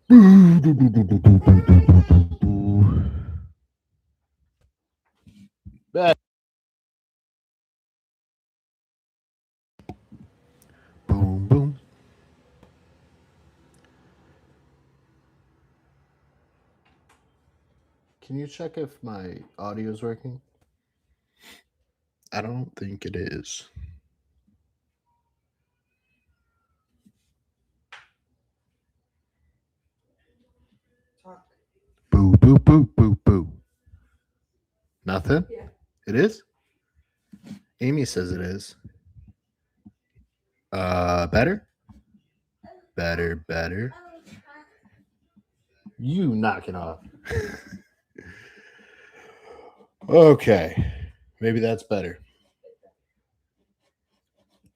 Boom, boom. Can you check if my audio is working? I don't think it is. Talk. Boo, boo, boo, boo, boo. Nothing? Yeah. It is? Amy says it is. Better? Better, better. You knock it off. Okay. Maybe that's better.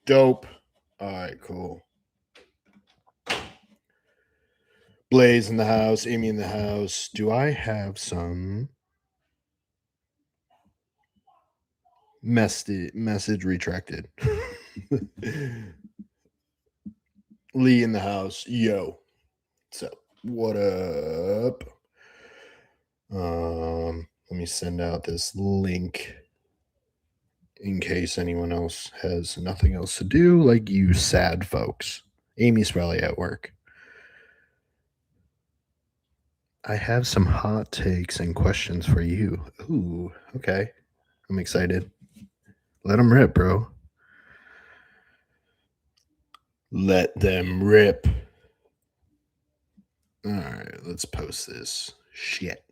Dope. All right, cool. Blaze in the house, Amy in the house. Do I have some message retracted? Lee in the house. Yo. So, what up? Let me send out this link in case anyone else has nothing else to do, like you sad folks. Amy's probably at work. I have some hot takes and questions for you. Ooh, okay. I'm excited. Let them rip, bro. Let them rip. All right, let's post this shit.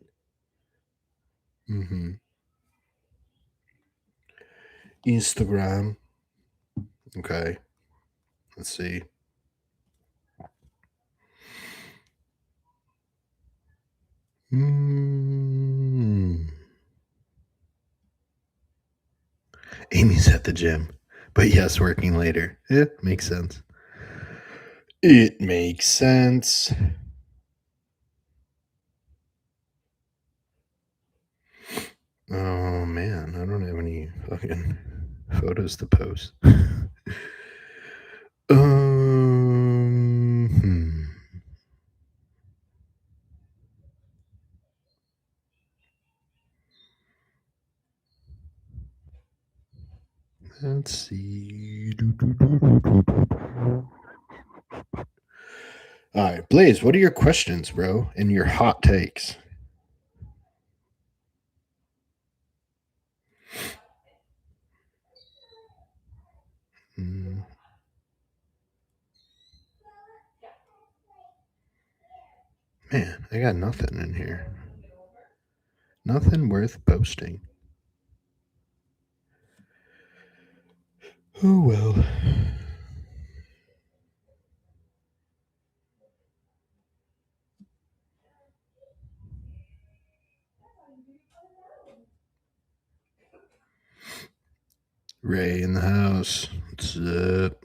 Instagram. Okay. Let's see. Amy's at the gym, but yes, working later. Yeah, makes sense. It makes sense. Oh man, I don't have any fucking photos to post. Hmm. Let's see. All right, Blaze, what are your questions, bro, and your hot takes? Mm. Man, I got nothing in here. Nothing worth posting. Oh well. Ray in the house. What's up?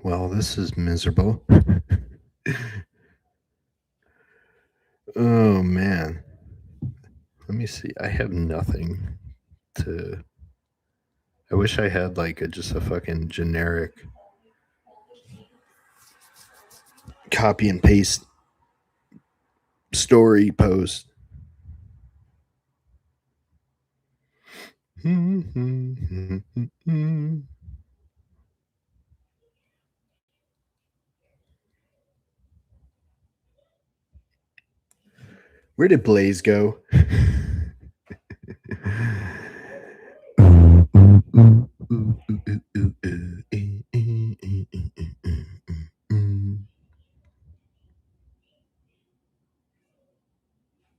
Well, this is miserable. Oh man. Let me see. I have nothing to. I wish I had like just a fucking generic copy and paste story post. Where did Blaze go?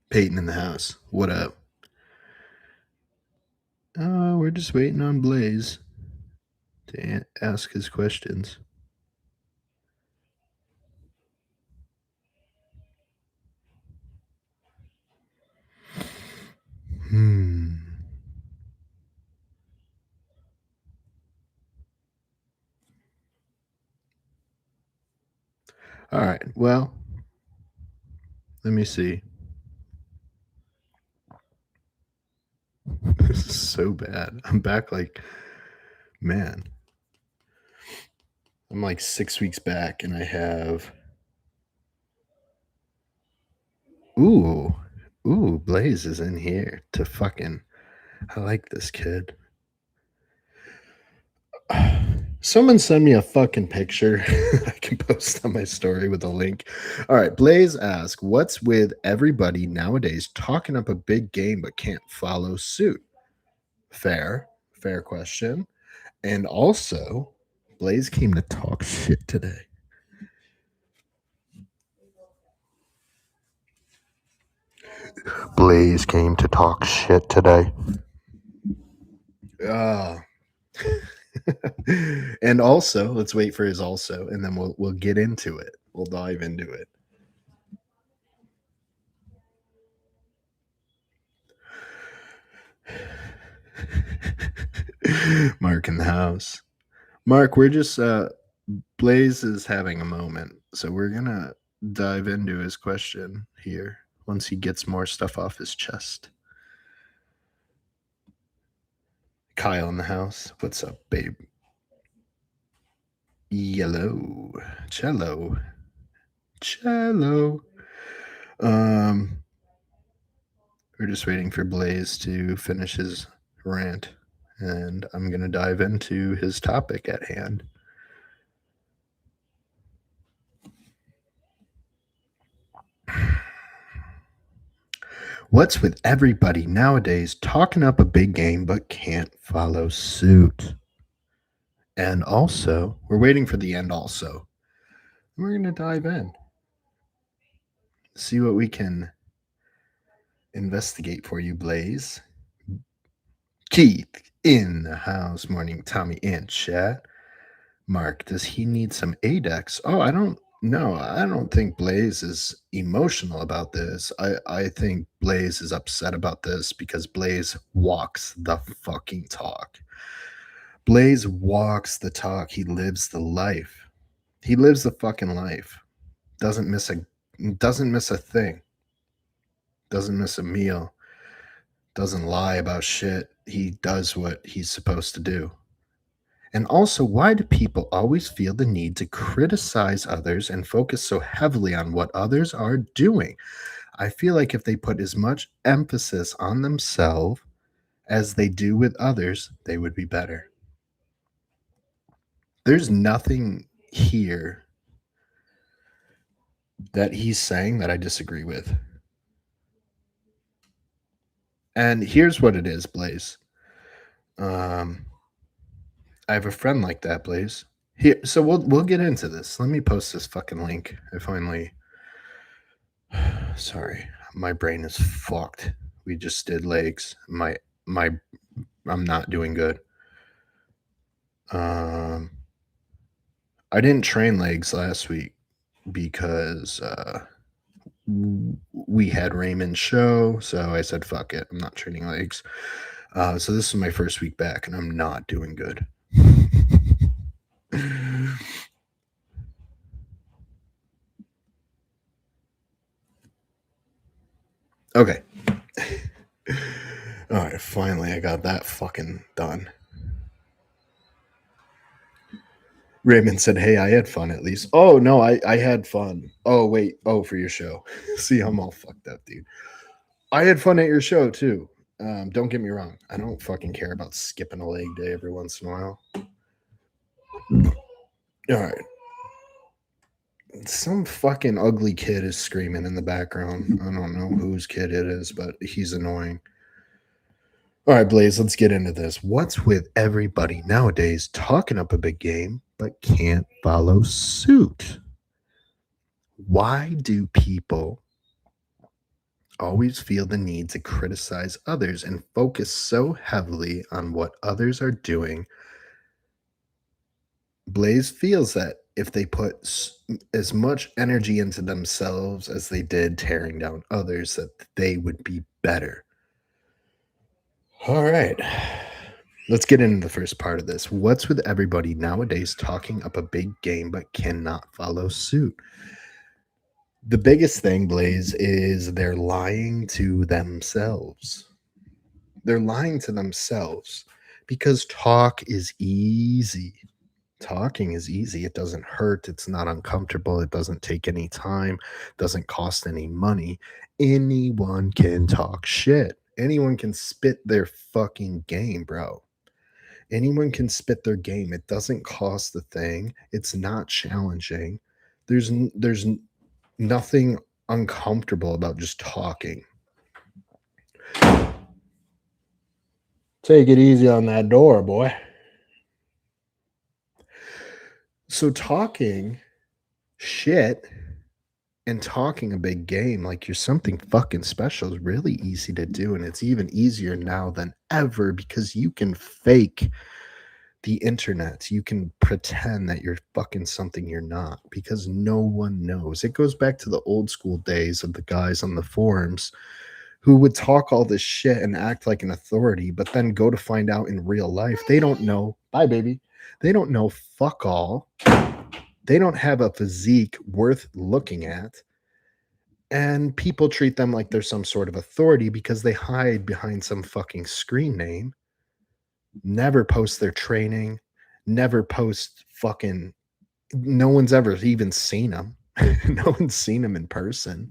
Peyton in the house. What up? Oh, we're just waiting on Blaze to ask his questions. All right. Well, let me see. This is so bad. I'm back like, man, I'm like 6 weeks back and I have, ooh, Blaze is in here to fucking, I like this kid. Someone send me a fucking picture I can post on my story with a link. All right, Blaze asks, what's with everybody nowadays talking up a big game but can't follow suit? Fair question. And also, Blaze came to talk shit today. Blaze came to talk shit today. And also, let's wait for his also, and then we'll get into it. We'll dive into it. Mark in the house. Mark, we're just Blaze is having a moment, so we're gonna dive into his question here once he gets more stuff off his chest. Kyle in the house. What's up, babe? Yellow. Cello. We're just waiting for Blaze to finish his rant, and I'm gonna dive into his topic at hand. What's with everybody nowadays talking up a big game but can't follow suit? And also, we're waiting for the end also. We're going to dive in. See what we can investigate for you, Blaze. Keith in the house. Morning, Tommy in chat. Mark, does he need some ADEX? Oh, I don't know. I don't think Blaze is emotional about this. I think Blaze is upset about this because Blaze walks the fucking talk. Blaze walks the talk. He lives the life. He lives the fucking life. Doesn't miss a thing. Doesn't miss a meal. Doesn't lie about shit. He does what he's supposed to do. And also, why do people always feel the need to criticize others and focus so heavily on what others are doing? I feel like if they put as much emphasis on themselves as they do with others, they would be better. There's nothing here that he's saying that I disagree with. And here's what it is, Blaze. I have a friend like that, Blaze. Here, so we'll get into this. Let me post this fucking link. I finally. Sorry, my brain is fucked. We just did legs. I'm not doing good. I didn't train legs last week because we had Raymond's show, so I said fuck it. I'm not training legs. So this is my first week back, and I'm not doing good. Okay. All right, finally I got that fucking done. Raymond said, "Hey, I had fun at least." Oh no, I had fun. Oh wait, for your show. See, I'm all fucked up, dude. I had fun at your show too. Don't get me wrong. I don't fucking care about skipping a leg day every once in a while. All right. Some fucking ugly kid is screaming in the background. I don't know whose kid it is, but he's annoying. All right, Blaze, let's get into this. What's with everybody nowadays talking up a big game but can't follow suit? Why do people always feel the need to criticize others and focus so heavily on what others are doing? Blaze feels that if they put as much energy into themselves as they did tearing down others, that they would be better. All right. Let's get into the first part of this. What's with everybody nowadays talking up a big game but cannot follow suit? The biggest thing, Blaze, is they're lying to themselves. They're lying to themselves because talk is easy. Talking is easy. It doesn't hurt. It's not uncomfortable. It doesn't take any time, doesn't cost any money. Anyone can talk shit. Anyone can spit their fucking game, bro. Anyone can spit their game. It doesn't cost a thing. It's not challenging. There's nothing uncomfortable about just talking. Take it easy on that door, boy. So talking shit and talking a big game like you're something fucking special is really easy to do, and it's even easier now than ever because you can fake the internet. You can pretend that you're fucking something you're not because no one knows. It goes back to the old school days of the guys on the forums who would talk all this shit and act like an authority, but then go to find out in real life they don't know. Bye, baby. They don't know fuck all. They don't have a physique worth looking at. And people treat them like they're some sort of authority because they hide behind some fucking screen name, never post their training, never post fucking, no one's ever even seen them. No one's seen them in person.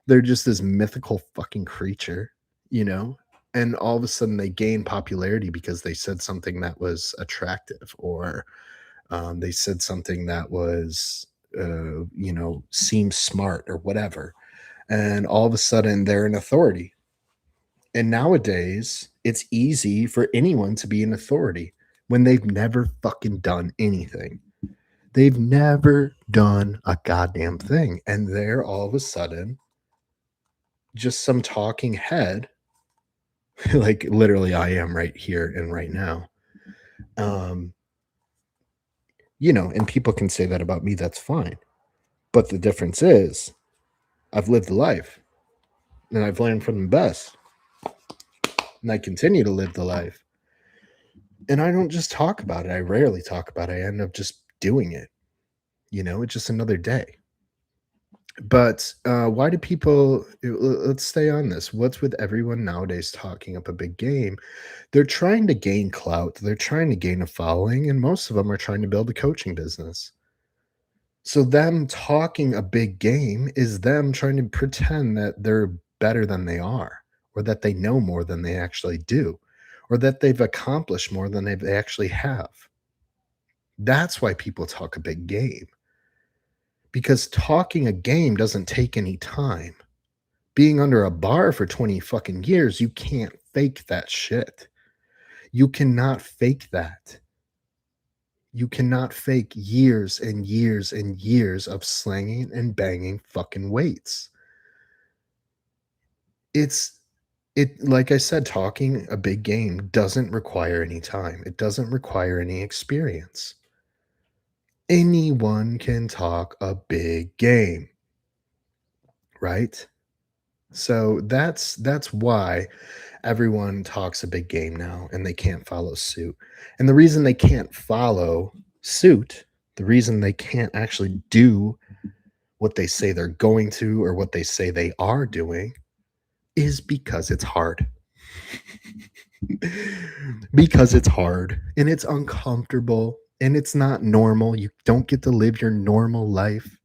They're just this mythical fucking creature, you know? And all of a sudden they gain popularity because they said something that was attractive, or they said something that was, seemed smart or whatever. And all of a sudden they're an authority. And nowadays, it's easy for anyone to be an authority when they've never fucking done anything. They've never done a goddamn thing. And they're all of a sudden just some talking head, like literally I am right here and right now. Um, and people can say that about me, that's fine. But the difference is I've lived the life and I've learned from the best. And I continue to live the life. And I don't just talk about it. I rarely talk about it. I end up just doing it. It's just another day. But why do people? Let's stay on this. What's with everyone nowadays talking up a big game? They're trying to gain clout. They're trying to gain a following, and most of them are trying to build a coaching business. So them talking a big game is them trying to pretend that they're better than they are, or that they know more than they actually do, or that they've accomplished more than they actually have. That's why people talk a big game. Because talking a game doesn't take any time. Being under a bar for 20 fucking years, you can't fake that shit. You cannot fake that. You cannot fake years and years and years of slanging and banging fucking weights. It's it like I said, talking a big game doesn't require any time. It doesn't require any experience. Anyone can talk a big game, right? So that's why everyone talks a big game now and they can't follow suit. And the reason they can't follow suit, the reason they can't actually do what they say they're going to or what they say they are doing is because it's hard. Because it's hard and it's uncomfortable and it's not normal. You don't get to live your normal life.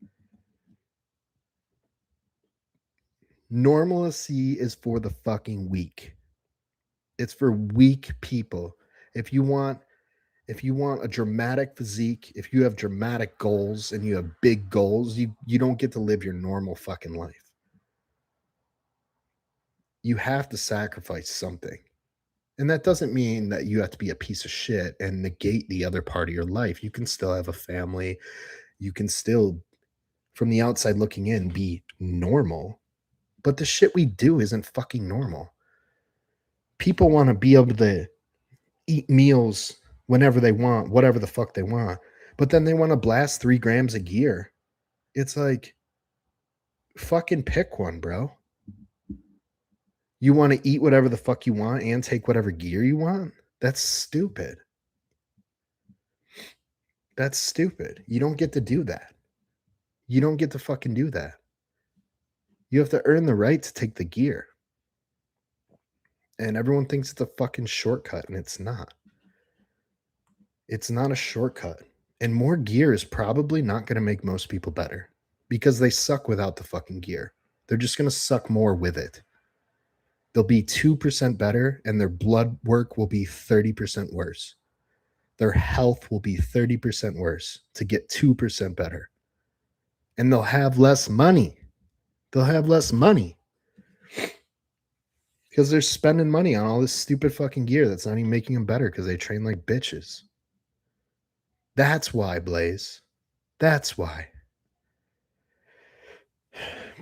Normalcy is for the fucking weak. It's for weak people. If you want if you want a dramatic physique, if you have dramatic goals and you have big goals, you don't get to live your normal fucking life. You have to sacrifice something. And that doesn't mean that you have to be a piece of shit and negate the other part of your life. You can still have a family. You can still, from the outside looking in, be normal. But the shit we do isn't fucking normal. People want to be able to eat meals whenever they want, whatever the fuck they want. But then they want to blast 3 grams of gear. It's like, fucking pick one, bro. You want to eat whatever the fuck you want and take whatever gear you want? That's stupid. That's stupid. You don't get to do that. You don't get to fucking do that. You have to earn the right to take the gear. And everyone thinks it's a fucking shortcut, and it's not. It's not a shortcut. And more gear is probably not going to make most people better because they suck without the fucking gear. They're just going to suck more with it. They'll be 2% better, and their blood work will be 30% worse. Their health will be 30% worse to get 2% better. And they'll have less money. They'll have less money because they're spending money on all this stupid fucking gear that's not even making them better because they train like bitches. That's why, Blaze. That's why.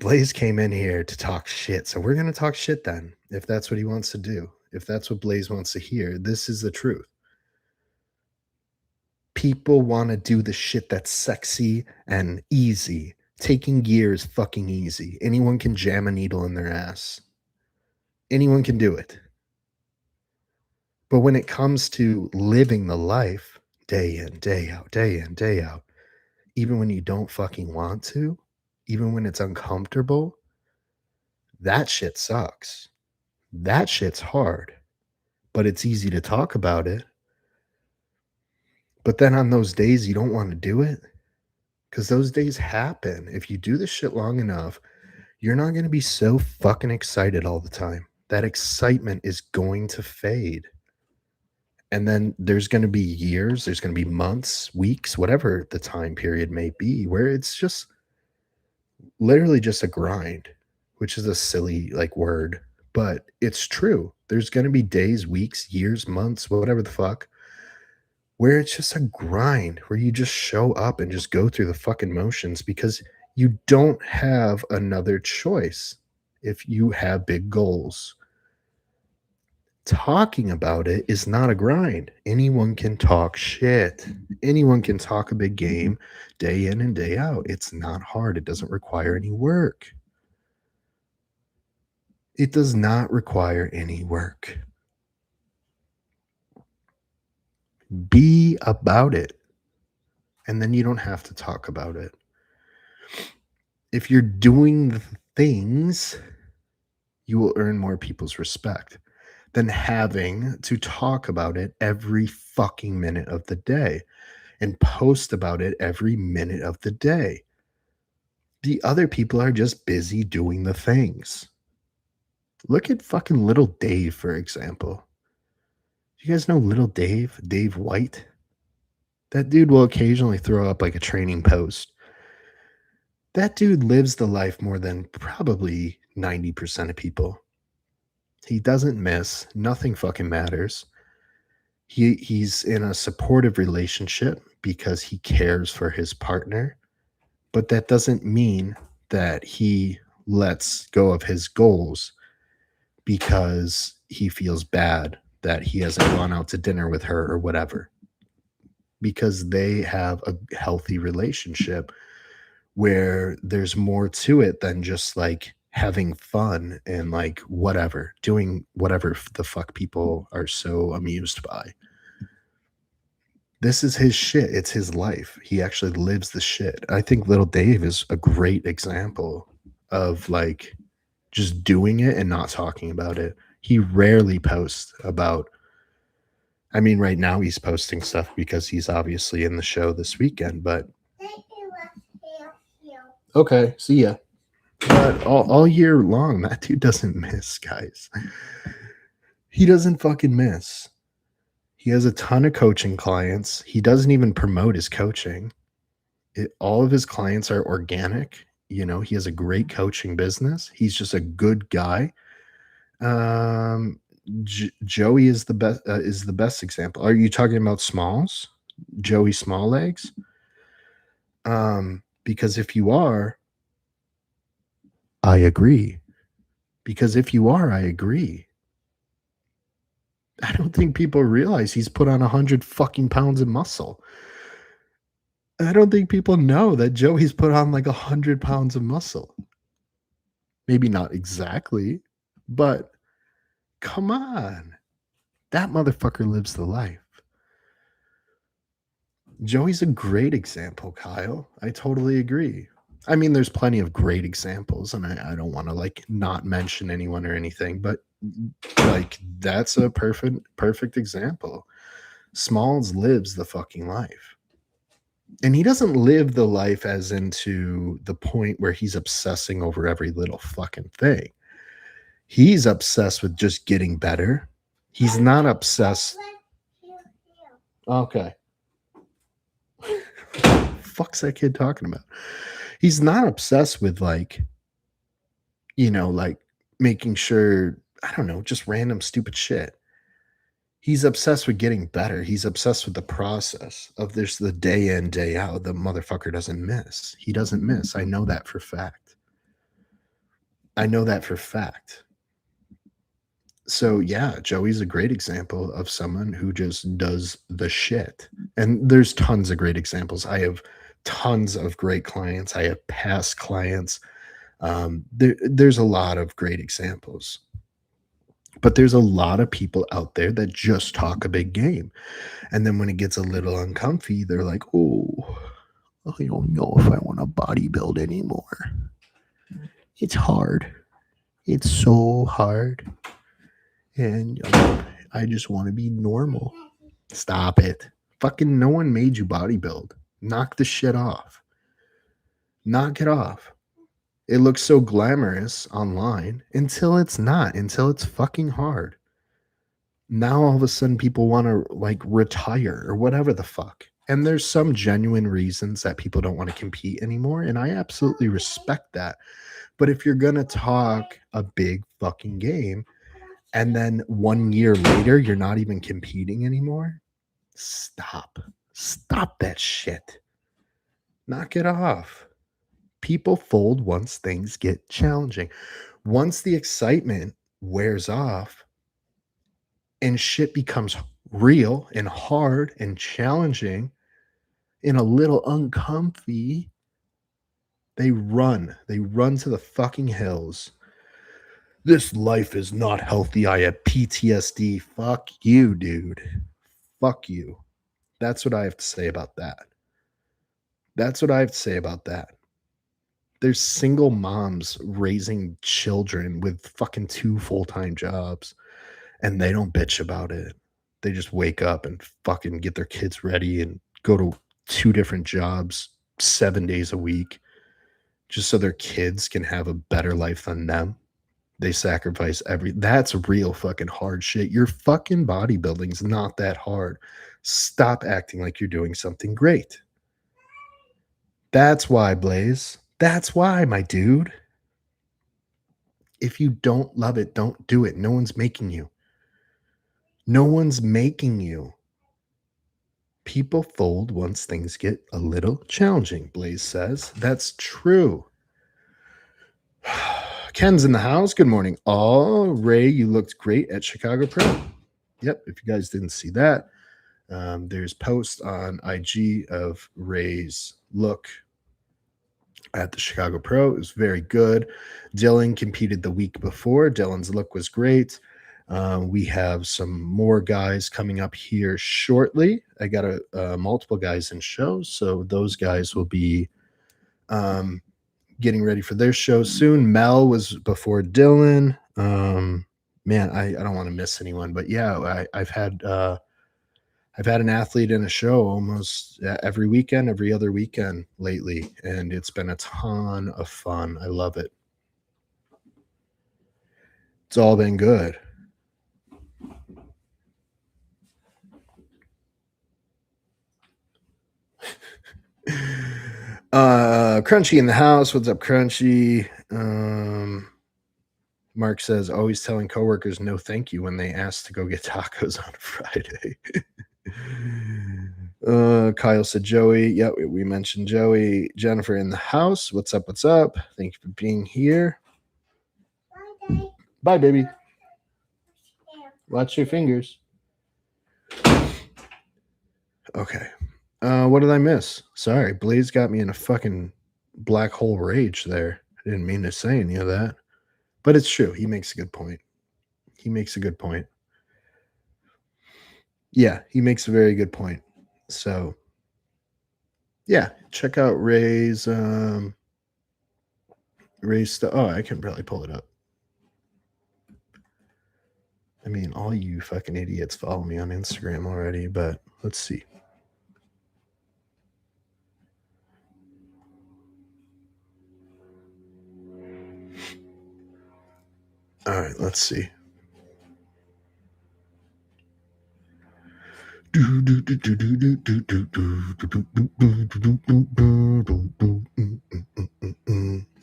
Blaze came in here to talk shit. So we're going to talk shit then, if that's what he wants to do. If that's what Blaze wants to hear, this is the truth. People want to do the shit that's sexy and easy. Taking gear is fucking easy. Anyone can jam a needle in their ass. Anyone can do it. But when it comes to living the life day in, day out, day in, day out, even when you don't fucking want to, even when it's uncomfortable, that shit sucks. That shit's hard, but it's easy to talk about it. But then on those days you don't want to do it, because those days happen. If you do this shit long enough, you're not going to be so fucking excited all the time. That excitement is going to fade. And then there's going to be years, there's going to be months, weeks, whatever the time period may be, where it's just literally just a grind, which is a silly like word, but it's true. There's going to be days, weeks, years, months, whatever the fuck, where it's just a grind, where you just show up and just go through the fucking motions because you don't have another choice if you have big goals. Talking about it is not a grind. Anyone can talk shit. Anyone can talk a big game day in and day out. It's not hard. It doesn't require any work. It does not require any work. Be about it. And then you don't have to talk about it. If you're doing the things, you will earn more people's respect than having to talk about it every fucking minute of the day and post about it every minute of the day. The other people are just busy doing the things. Look at fucking little Dave, for example. You guys know little Dave, Dave White? That dude will occasionally throw up like a training post. That dude lives the life more than probably 90% of people. He doesn't miss. Nothing fucking matters. He's in a supportive relationship because he cares for his partner, but that doesn't mean that he lets go of his goals because he feels bad that he hasn't gone out to dinner with her or whatever. Because they have a healthy relationship where there's more to it than just like having fun and like whatever, doing whatever the fuck people are so amused by. This is his shit. It's his life. He actually lives the shit. I think little Dave is a great example of like just doing it and not talking about it. He rarely posts about, I mean, right now he's posting stuff because he's obviously in the show this weekend, but okay, see ya. But all year long, that dude doesn't miss, guys. He doesn't fucking miss. He has a ton of coaching clients. He doesn't even promote his coaching. All of his clients are organic. You know, he has a great coaching business. He's just a good guy. Joey is the best example. Are you talking about Smalls? Joey Small Legs? Because if you are, I agree. Because if you are, I agree. I don't think people realize he's put on 100 fucking pounds of muscle. I don't think people know that Joey's put on like 100 pounds of muscle. Maybe not exactly, but come on. That motherfucker lives the life. Joey's a great example, Kyle. I totally agree. I mean, there's plenty of great examples, and I don't want to like not mention anyone or anything, but like that's a perfect example. Smalls lives the fucking life. And he doesn't live the life as into the point where he's obsessing over every little fucking thing. He's obsessed with just getting better. He's not obsessed. Okay. Fuck's that kid talking about? He's not obsessed with like, like making sure, I don't know, just random stupid shit. He's obsessed with getting better. He's obsessed with the process of there's the day in, day out. The motherfucker doesn't miss. He doesn't miss. I know that for fact. I know that for fact. So yeah, Joey's a great example of someone who just does the shit. And there's tons of great examples. I have tons of great clients. I have past clients. There's a lot of great examples. But there's a lot of people out there that just talk a big game. And then when it gets a little uncomfy, they're like, oh, I don't know if I want to bodybuild anymore. It's hard. It's so hard. And I just want to be normal. Stop it. Fucking no one made you bodybuild. Knock the shit off. Knock it off. It looks so glamorous online until it's not, until it's fucking hard. Now all of a sudden people want to like retire or whatever the fuck. And there's some genuine reasons that people don't want to compete anymore. And I absolutely respect that. But if you're going to talk a big fucking game and then 1 year later, you're not even competing anymore, stop. Stop that shit. Knock it off. People fold once things get challenging. Once the excitement wears off and shit becomes real and hard and challenging and a little uncomfy, they run. They run to the fucking hills. This life is not healthy. I have PTSD. Fuck you, dude. Fuck you. That's what I have to say about that. That's what I have to say about that. There's single moms raising children with fucking 2 full-time jobs, and they don't bitch about it. They just wake up and fucking get their kids ready and go to 2 different jobs 7 days a week just so their kids can have a better life than them. They sacrifice that's real fucking hard shit. Your fucking bodybuilding's not that hard. Stop acting like you're doing something great. That's why, Blaze. That's why, my dude. If you don't love it, don't do it. No one's making you. No one's making you. People fold once things get a little challenging, Blaze says. That's true. Ken's in the house. Good morning. Oh, Ray, you looked great at Chicago Pro. Yep, if you guys didn't see that, there's posts on IG of Ray's look at the Chicago Pro. It was very good. Dylan competed the week before. Dylan's look was great. We have some more guys coming up here shortly. I got multiple guys in shows, so those guys will be getting ready for their show soon. Mel was before Dylan. Man, I don't want to miss anyone, but yeah, I've had an athlete in a show almost every weekend, every other weekend lately, and it's been a ton of fun. I love it. It's all been good. Crunchy in the house. What's up, Crunchy? Mark says, always telling coworkers no thank you when they ask to go get tacos on Friday. Kyle said, Joey. Yeah, we mentioned Joey. Jennifer in the house. What's up? What's up? Thank you for being here. Bye, baby. Watch your fingers. Okay. What did I miss? Sorry, Blaze got me in a fucking black hole rage there. I didn't mean to say any of that. But it's true. He makes a good point. He makes a good point. Yeah, he makes a very good point. So, yeah, check out Ray's race the. Oh, I can probably pull it up. I mean, all you fucking idiots follow me on Instagram already, but let's see. All right, let's see.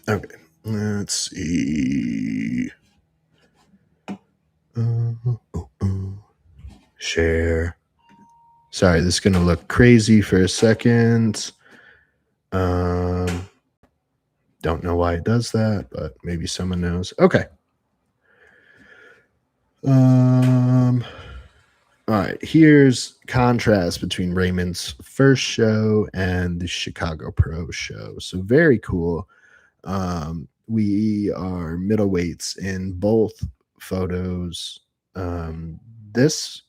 Okay, let's see. Share. Sorry, this is gonna look crazy for a second. Um, don't know why it does that, but maybe someone knows. Okay. All right, here's contrast between Raymond's first show and the Chicago Pro show. So very cool. We are middleweights in both photos. This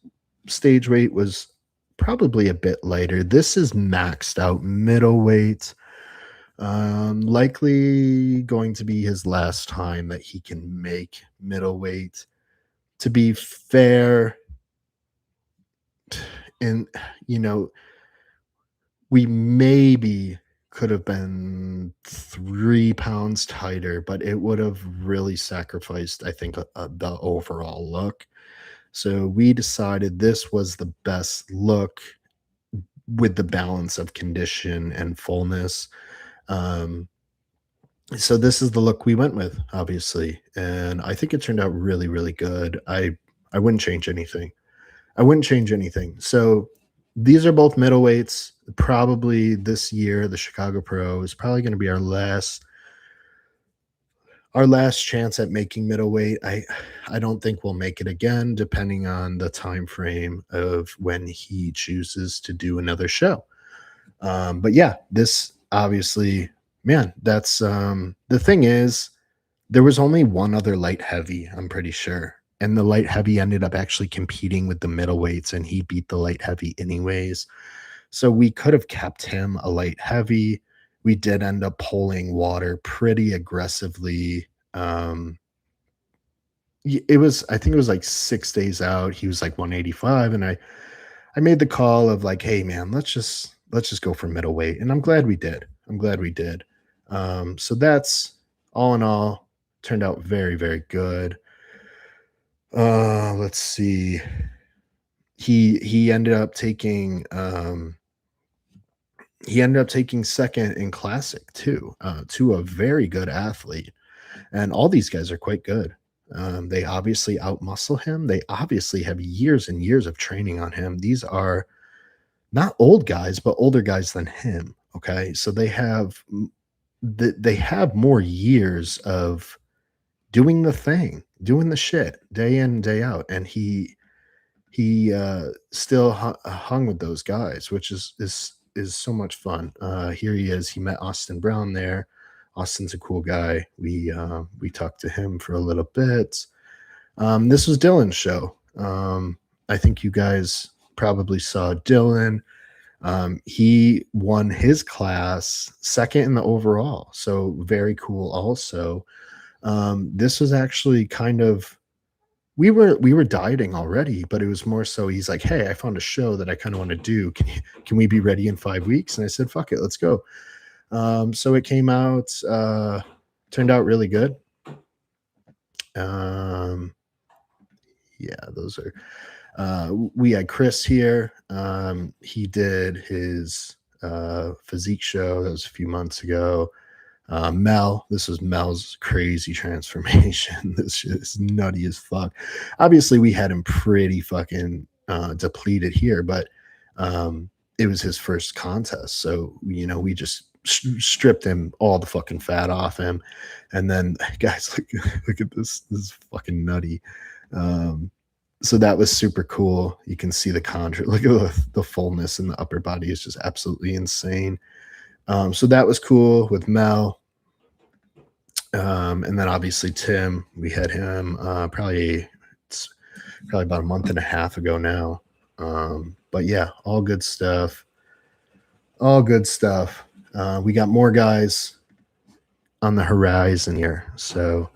stage weight was probably a bit lighter. This is maxed out middleweight. Likely going to be his last time that he can make middleweight. To be fair, and you know, we maybe could have been 3 pounds tighter, but it would have really sacrificed, I think, the overall look. So we decided this was the best look with the balance of condition and fullness. Um, so this is the look we went with, obviously, and I think it turned out really, really good. I wouldn't change anything. I wouldn't change anything. So these are both middleweights. Probably this year, the Chicago Pro is probably going to be our last chance at making middleweight. I don't think we'll make it again, depending on the time frame of when he chooses to do another show. But yeah, this obviously, man, that's the thing is there was only one other light heavy, I'm pretty sure. And the light heavy ended up actually competing with the middleweights, and he beat the light heavy anyways. So we could have kept him a light heavy. We did end up pulling water pretty aggressively. Um, it was, I think it was like 6 days out. He was like 185, and I made the call of like, hey man, let's just go for middleweight, and I'm glad we did. I'm glad we did. So that's all in all turned out very, very good. Let's see. He ended up taking second in classic too, to a very good athlete. And all these guys are quite good. They obviously outmuscle him. They obviously have years and years of training on him. These are not old guys, but older guys than him. Okay, so they have more years of doing the thing, doing the shit day in day out, and he still hung with those guys, which is so much fun. Here he is. He met Austin Brown there. Austin's a cool guy. We talked to him for a little bit. This was Dylan's show. I think you guys probably saw Dylan. He won his class second in the overall, so very cool. Also, this was actually kind of we were dieting already, but it was more so he's like, "Hey, I found a show that I kind of want to do. Can we be ready in 5 weeks?" And I said, "Fuck it, let's go." So it came out, turned out really good. Um, yeah, those are. We had Chris here. He did his physique show that was a few months ago. Mel, this was Mel's crazy transformation. This shit is nutty as fuck. Obviously, we had him pretty fucking depleted here, but it was his first contest. So, we just stripped him all the fucking fat off him. And then, guys, look at this. This is fucking nutty. So that was super cool. You can see the contour. Look at the fullness in the upper body is just absolutely insane. So that was cool with Mel. And then obviously Tim, we had him it's probably about a month and a half ago now. But yeah, all good stuff. All good stuff. We got more guys on the horizon here. So,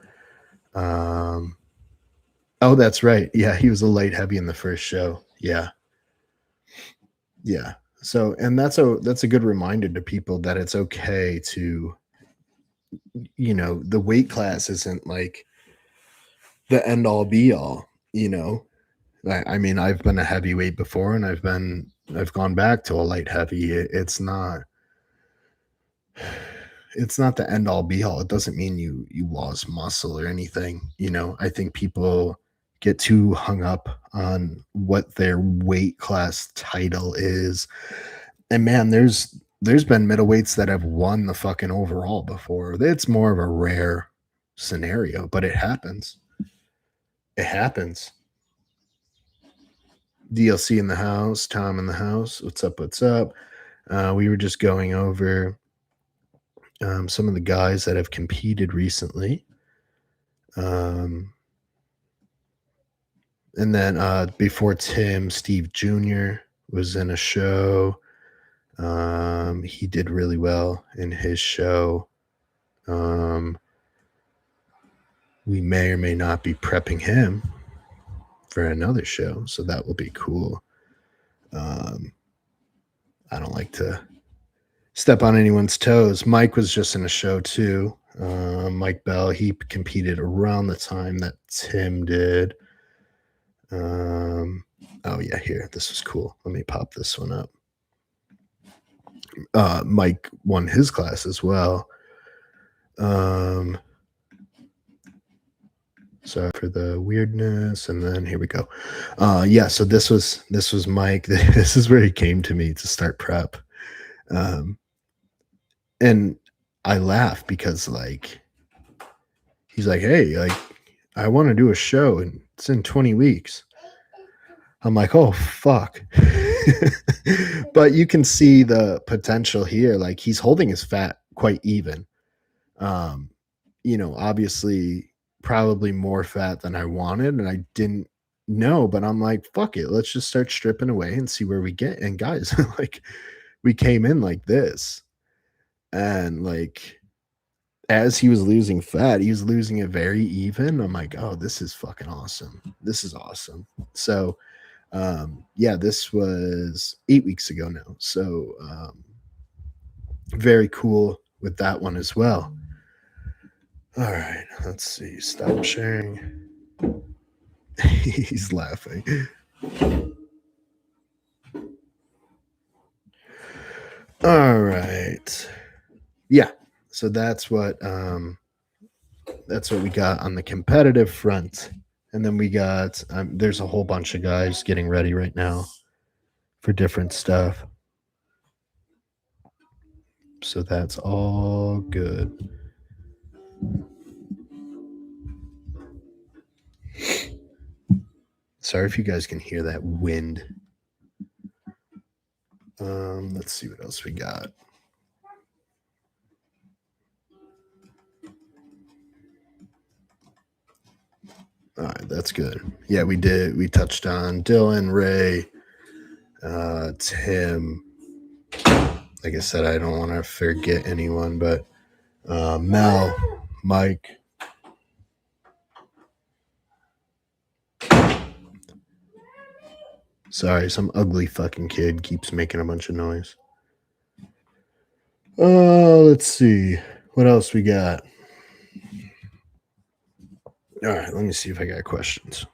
um, oh, that's right. Yeah, he was a light heavy in the first show. Yeah, yeah. So, and that's a good reminder to people that it's okay to, the weight class isn't like the end all be all. I mean, I've been a heavyweight before, and I've gone back to a light heavy. It's not the end all be all. It doesn't mean you lost muscle or anything. I think people get too hung up on what their weight class title is. And man, there's been middleweights that have won the fucking overall before. It's more of a rare scenario, but it happens. It happens. DLC in the house, Tom in the house. What's up? What's up? We were just going over some of the guys that have competed recently. And then before Tim, Steve Jr. was in a show. He did really well in his show. We may or may not be prepping him for another show, so that will be cool. I don't like to step on anyone's toes. Mike was just in a show too. Mike Bell, he competed around the time that Tim did. Oh yeah, here, this was cool. Let me pop this one up. Mike won his class as well. Sorry for the weirdness, and then here we go. Yeah, so this was Mike. This is where he came to me to start prep. And I laugh because like he's like, "Hey, like I want to do a show and it's in 20 weeks." I'm like, "Oh fuck." But you can see the potential here. Like he's holding his fat quite even. Um, obviously probably more fat than I wanted and I didn't know, but I'm like, "Fuck it. Let's just start stripping away and see where we get." And guys, like we came in like this and like as he was losing fat, he was losing it very even. I'm like, "Oh, this is fucking awesome. This is awesome." So, yeah, this was 8 weeks ago now. So, very cool with that one as well. All right, let's see. Stop sharing. He's laughing. All right. Yeah. So that's what we got on the competitive front. And then we got there's a whole bunch of guys getting ready right now for different stuff. So that's all good. Sorry if you guys can hear that wind. Let's see what else we got. All right, that's good. Yeah, we did. We touched on Dylan, Ray, Tim. Like I said, I don't want to forget anyone, but Mel, Mike. Sorry, some ugly fucking kid keeps making a bunch of noise. Let's see. What else we got? All right, let me see if I got questions.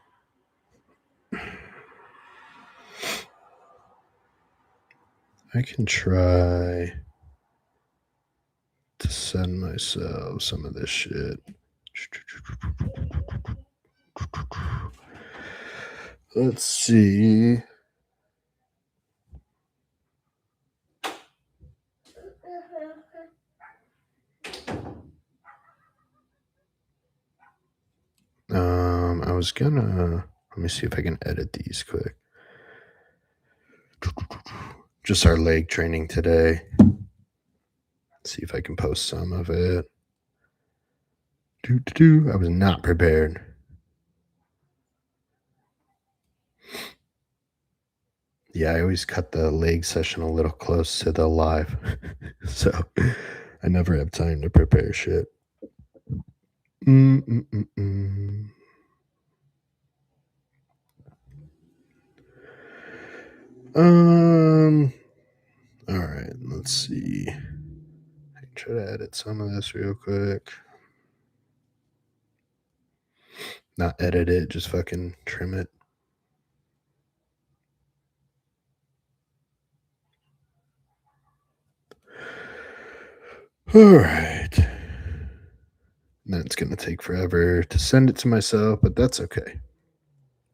I can try to send myself some of this shit. Let's see. I was gonna let me see if I can edit these quick. Just our leg training today. See if I can post some of it. I was not prepared. Yeah, I always cut the leg session a little close to the live. So I never have time to prepare shit. Mm, mm, mm, mm. Um. All right. Let's see. Try to edit some of this real quick. Not edit it, just fucking trim it. All right. Then it's gonna take forever to send it to myself, but that's okay.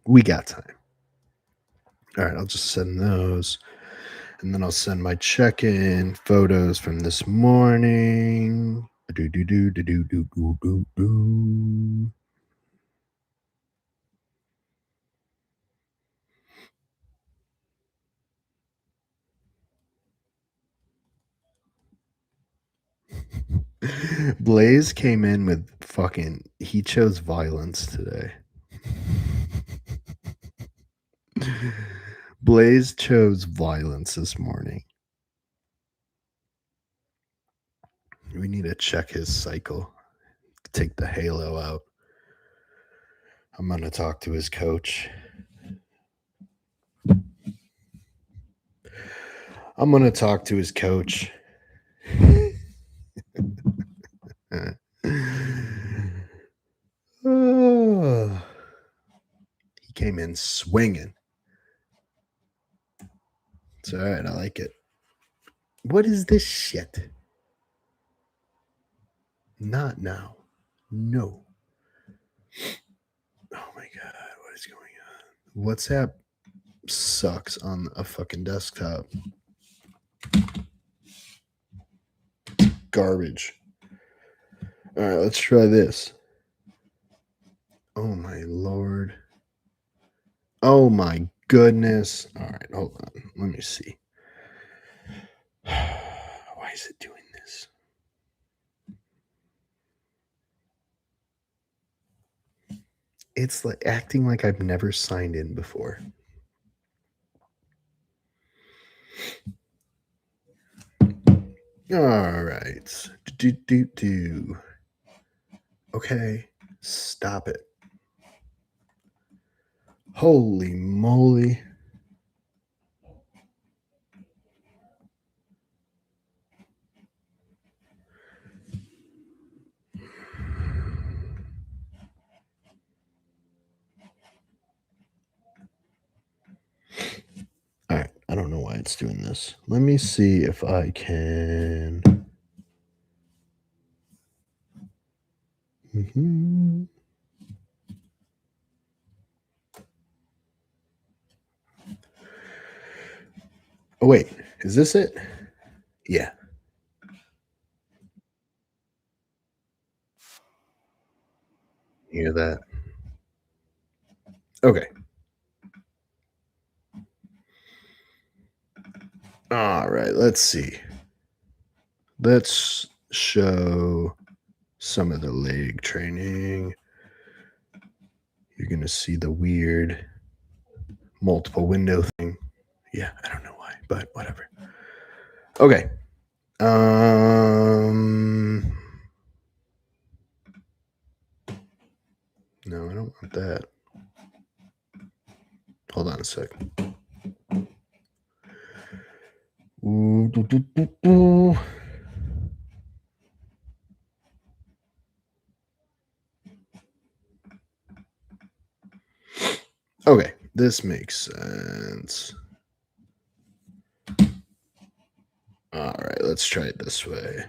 We got time. All right, I'll just send those. And then I'll send my check-in photos from this morning. Do do do do do do do do do. Blaze came in with fucking he chose violence today. Blaze chose violence this morning. We need to check his cycle. Take the halo out. I'm gonna talk to his coach. I'm gonna talk to his coach. Oh, he came in swinging. It's all right. I like it. What is this shit? Not now. No. Oh my god. What is going on? WhatsApp sucks on a fucking desktop. Garbage. All right. Let's try this. Oh my lord. Oh my goodness. All right. Hold on. Let me see. Why is it doing this? It's like acting like I've never signed in before. All right. Do, do, do. Okay. Stop it. Holy moly. All right. I don't know why it's doing this. Let me see if I can. Mhm. Oh, wait. Is this it? Yeah. Hear that? Okay. All right. Let's see. Let's show some of the leg training. You're going to see the weird multiple window thing. Yeah, I don't know why, but whatever. Okay. No, I don't want that. Hold on a sec. Ooh, doo, doo, doo, doo. Okay, this makes sense. All right, let's try it this way.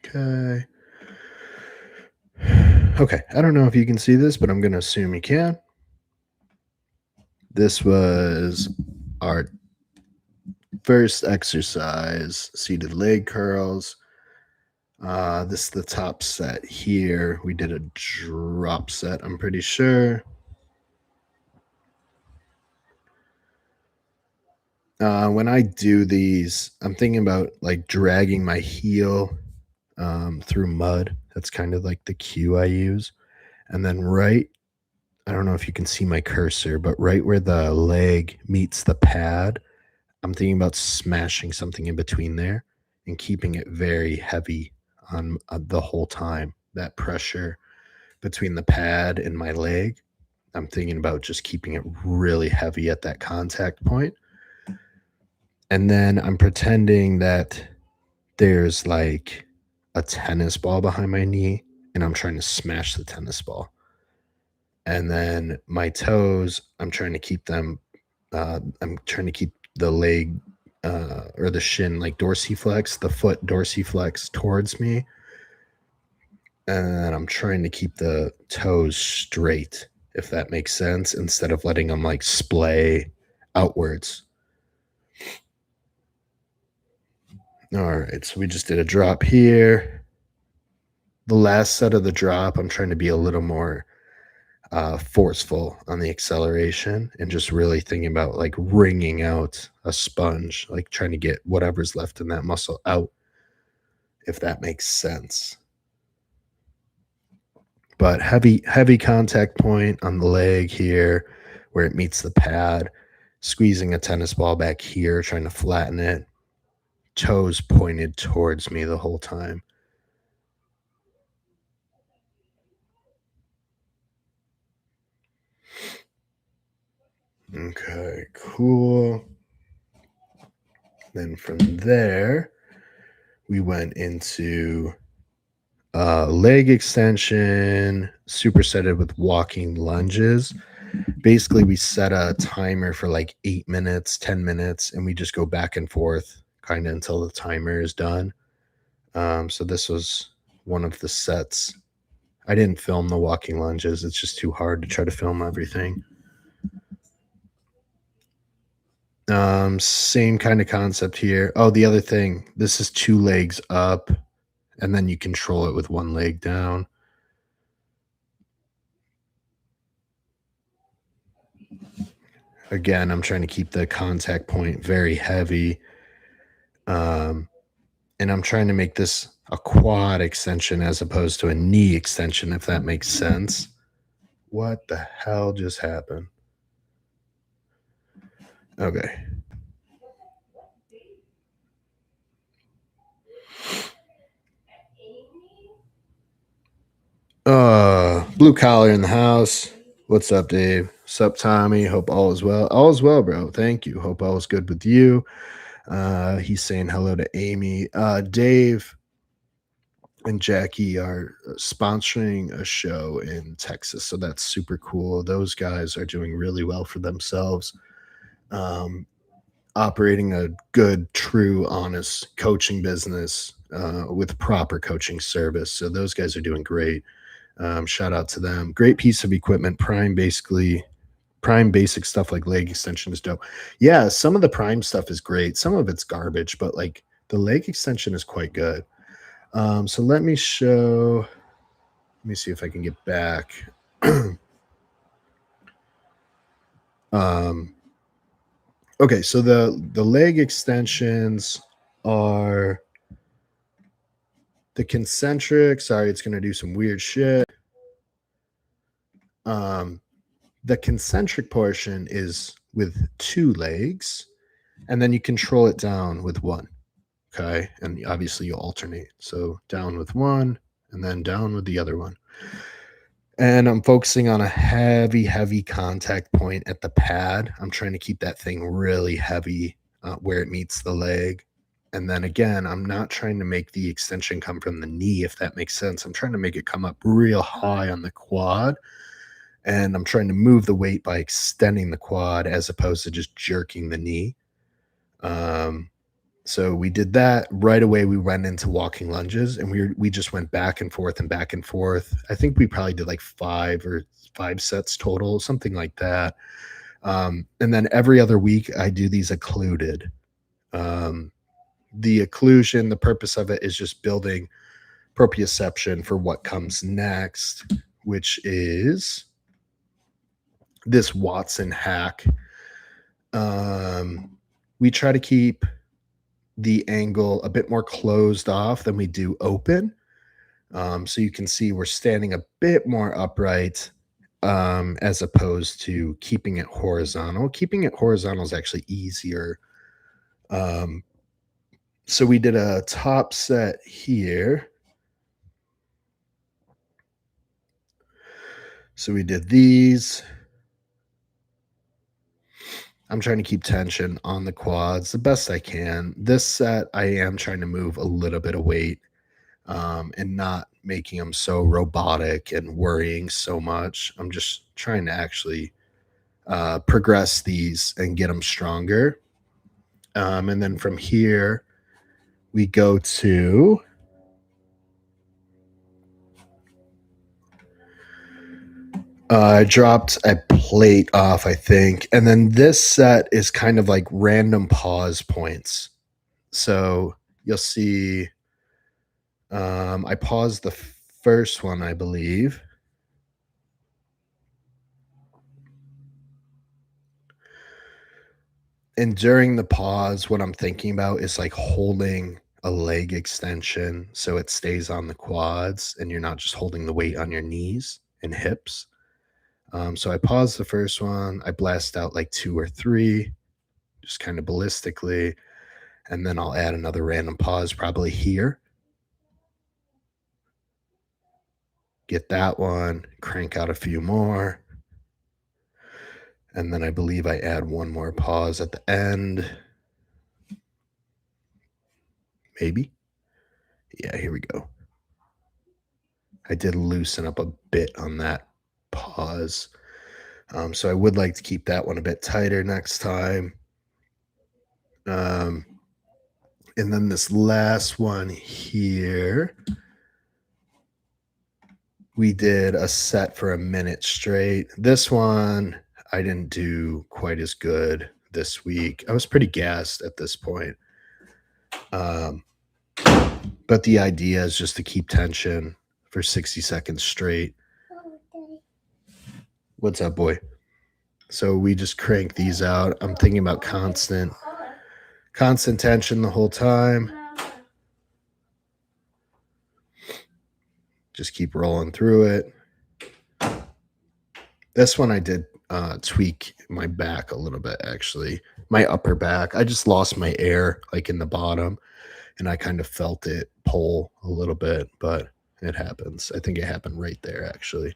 Okay. Okay, I don't know if you can see this, but I'm going to assume you can. This was our first exercise, seated leg curls. This is the top set here. We did a drop set, I'm pretty sure. When I do these, I'm thinking about like dragging my heel through mud. That's kind of like the cue I use. And then right I don't know if you can see my cursor, but right where the leg meets the pad, I'm thinking about smashing something in between there and keeping it very heavy on the whole time. That pressure between the pad and my leg, I'm thinking about just keeping it really heavy at that contact point. And then I'm pretending that there's like a tennis ball behind my knee and I'm trying to smash the tennis ball. And then my toes, I'm trying to keep the leg or the shin like dorsiflex, the foot dorsiflex towards me. And then I'm trying to keep the toes straight, if that makes sense, instead of letting them like splay outwards. All right, so we just did a drop here. The last set of the drop, I'm trying to be a little more forceful on the acceleration and just really thinking about like wringing out a sponge, like trying to get whatever's left in that muscle out, if that makes sense. But heavy contact point on the leg here where it meets the pad, squeezing a tennis ball back here, trying to flatten it, toes pointed towards me the whole time. Okay, cool. Then from there, we went into leg extension, supersetted with walking lunges. Basically, we set a timer for like 8 minutes, 10 minutes, and we just go back and forth kind of until the timer is done. So this was one of the sets. I didn't film the walking lunges. It's just too hard to try to film everything. Same kind of concept here. Oh, the other thing, this is two legs up, and then you control it with one leg down. Again, I'm trying to keep the contact point very heavy. Um, and I'm trying to make this a quad extension as opposed to a knee extension, if that makes sense. What the hell just happened? Okay. Blue collar in the house. What's up, Dave? What's up, Tommy? Hope all is well. All is well, bro. Thank you. Hope all is good with you. He's saying hello to Amy. Dave and Jackie are sponsoring a show in Texas, so that's super cool. Those guys are doing really well for themselves. Operating a good, true, honest coaching business with proper coaching service. So those guys are doing great. Shout out to them. Great piece of equipment. Prime basic stuff like leg extension is dope. Yeah, some of the Prime stuff is great. Some of it's garbage, but like the leg extension is quite good. So let me see if I can get back. Okay, so the leg extensions are the concentric. Sorry, it's gonna do some weird shit. The concentric portion is with two legs, and then you control it down with one. Okay, and obviously you alternate. So down with one, and then down with the other one. And I'm focusing on a heavy contact point at the pad. I'm trying to keep that thing really heavy where it meets the leg. And then again, I'm not trying to make the extension come from the knee, if that makes sense. I'm trying to make it come up real high on the quad. And I'm trying to move the weight by extending the quad as opposed to just jerking the knee. So we did that right away. We went into walking lunges, and we just went back and forth and back and forth. I think we probably did like five sets total, something like that. And then every other week, I do these occluded. The occlusion, the purpose of it is just building proprioception for what comes next, which is this Watson hack. We try to keep the angle a bit more closed off than we do open. So you can see we're standing a bit more upright. as opposed to keeping it horizontal. Keeping it horizontal is actually easier. Um, so we did a top set here. So we did these. I'm trying to keep tension on the quads the best I can. This set, I am trying to move a little bit of weight and not making them so robotic and worrying so much. I'm just trying to actually progress these and get them stronger. And then from here, we go to I dropped a plate off, I think. And then this set is kind of like random pause points. So you'll see I paused the first one, I believe. And during the pause, what I'm thinking about is like holding a leg extension so it stays on the quads and you're not just holding the weight on your knees and hips. So I paused the first one. I blast out like two or three, just kind of ballistically. And then I'll add another random pause probably here. Get that one, crank out a few more. And then I believe I add one more pause at the end. Maybe. Yeah, here we go. I did loosen up a bit on that pause. So I would like to keep that one a bit tighter next time. And then this last one here, we did a set for a minute straight. This one, I didn't do quite as good this week. I was pretty gassed at this point. But the idea is just to keep tension for 60 seconds straight. What's up, boy? So we just crank these out. I'm thinking about constant tension the whole time. Just keep rolling through it. This one I did tweak my back a little bit, actually. My upper back. I just lost my air like in the bottom, and I kind of felt it pull a little bit, but it happens. I think it happened right there, actually.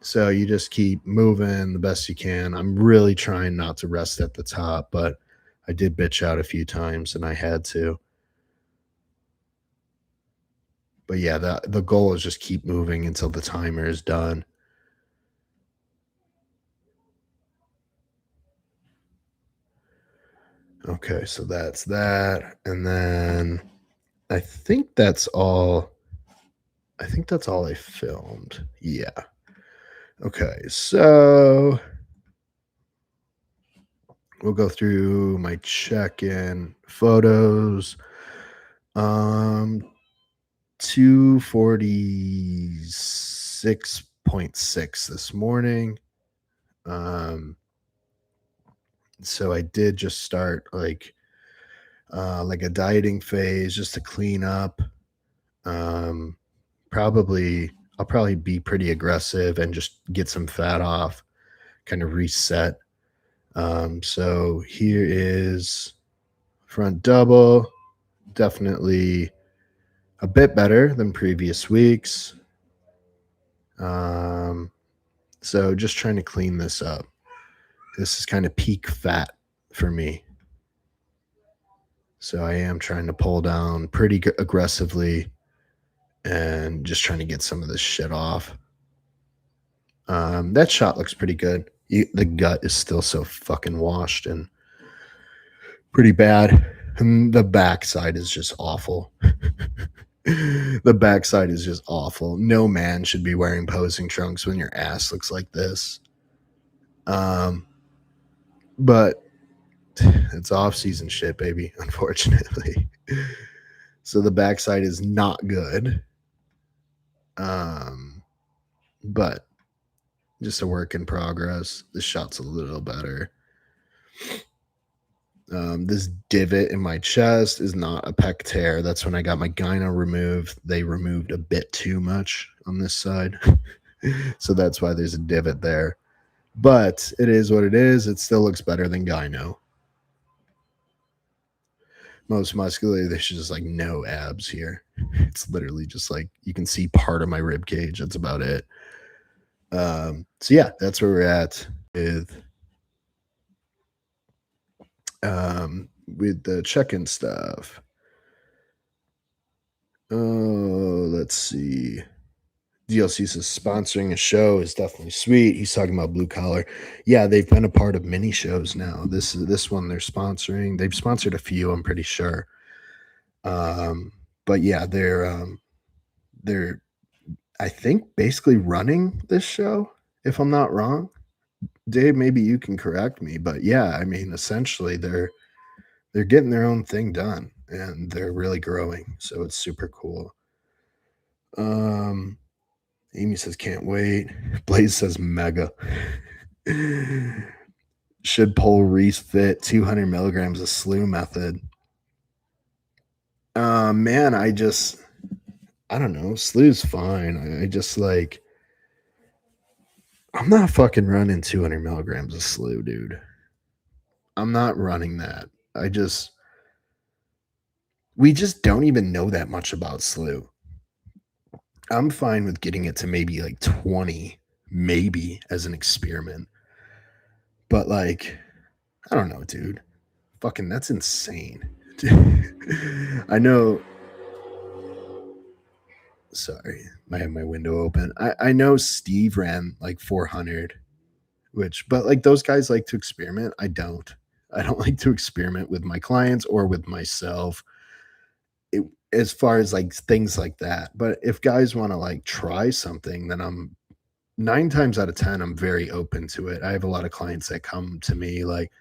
So you just keep moving the best you can. I'm really trying not to rest at the top, but I did bitch out a few times and I had to. But yeah, the goal is just keep moving until the timer is done. Okay, so that's that. And then I think that's all. I think that's all I filmed. Yeah. Okay, so we'll go through my check-in photos. 246.6 this morning. So I did just start like a dieting phase just to clean up. Um, I'll probably be pretty aggressive and just get some fat off, kind of reset. So here is front double, definitely a bit better than previous weeks. So just trying to clean this up. This is kind of peak fat for me. So I am trying to pull down pretty aggressively and just trying to get some of this shit off. That shot looks pretty good. The gut is still so fucking washed and pretty bad. And the backside is just awful. The backside is just awful. No man should be wearing posing trunks when your ass looks like this. But it's off-season shit, baby, unfortunately. So the backside is not good. But just a work in progress. This shot's a little better. This divot in my chest is not a pec tear. That's when I got my gyno removed. They removed a bit too much on this side. So that's why there's a divot there. But it is what it is. It still looks better than gyno. Most muscular, there's just like no abs here. It's literally just like you can see part of my rib cage. That's about it. So yeah, that's where we're at with the check-in stuff. Oh, let's see. DLC says sponsoring a show is definitely sweet. He's talking about blue collar. Yeah, they've been a part of many shows now. This one they're sponsoring. They've sponsored a few, I'm pretty sure. But yeah, they're I think basically running this show, if I'm not wrong. Dave, maybe you can correct me, but yeah, I mean, essentially they're getting their own thing done and they're really growing, so it's super cool. Um, Amy says can't wait. Blaze says mega. Should pole Reese fit 200 milligrams of slew method? Man, I don't know. Slew's fine. I just like I'm not fucking running 200 milligrams of slew, dude. I'm not running that. I just we just don't even know that much about slew. I'm fine with getting it to maybe like 20, maybe as an experiment. But like, I don't know, dude. Fucking that's insane. I know. Sorry, I have my window open. I know Steve ran like 400, but like those guys like to experiment. I don't. I don't like to experiment with my clients or with myself. It, as far as like things like that. But if guys want to like try something, then I'm 9 times out of 10, I'm very open to it. I have a lot of clients that come to me like,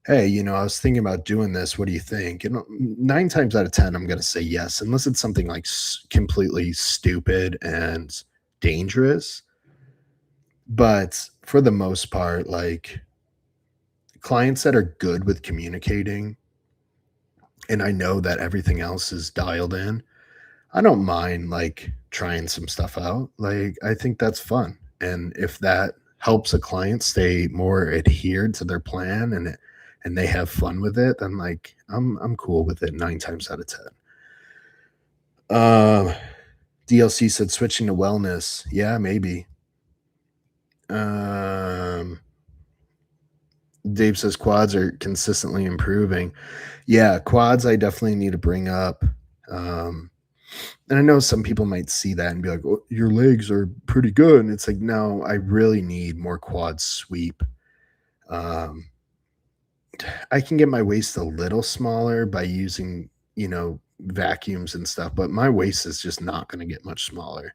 hey, I was thinking about doing this. What do you think? And 9 times out of 10, I'm going to say yes, unless it's something like completely stupid and dangerous. But for the most part, like clients that are good with communicating, and I know that everything else is dialed in, I don't mind like trying some stuff out. Like I think that's fun. And if that helps a client stay more adhered to their plan and they have fun with it, then like I'm cool with it 9 times out of 10. DLC said switching to wellness. Yeah, maybe. Um Dave says quads are consistently improving. Yeah, quads I definitely need to bring up. Um and I know some people might see that and be like, "Oh, your legs are pretty good." And it's like, no, I really need more quad sweep. Um, I can get my waist a little smaller by using, vacuums and stuff, but my waist is just not going to get much smaller.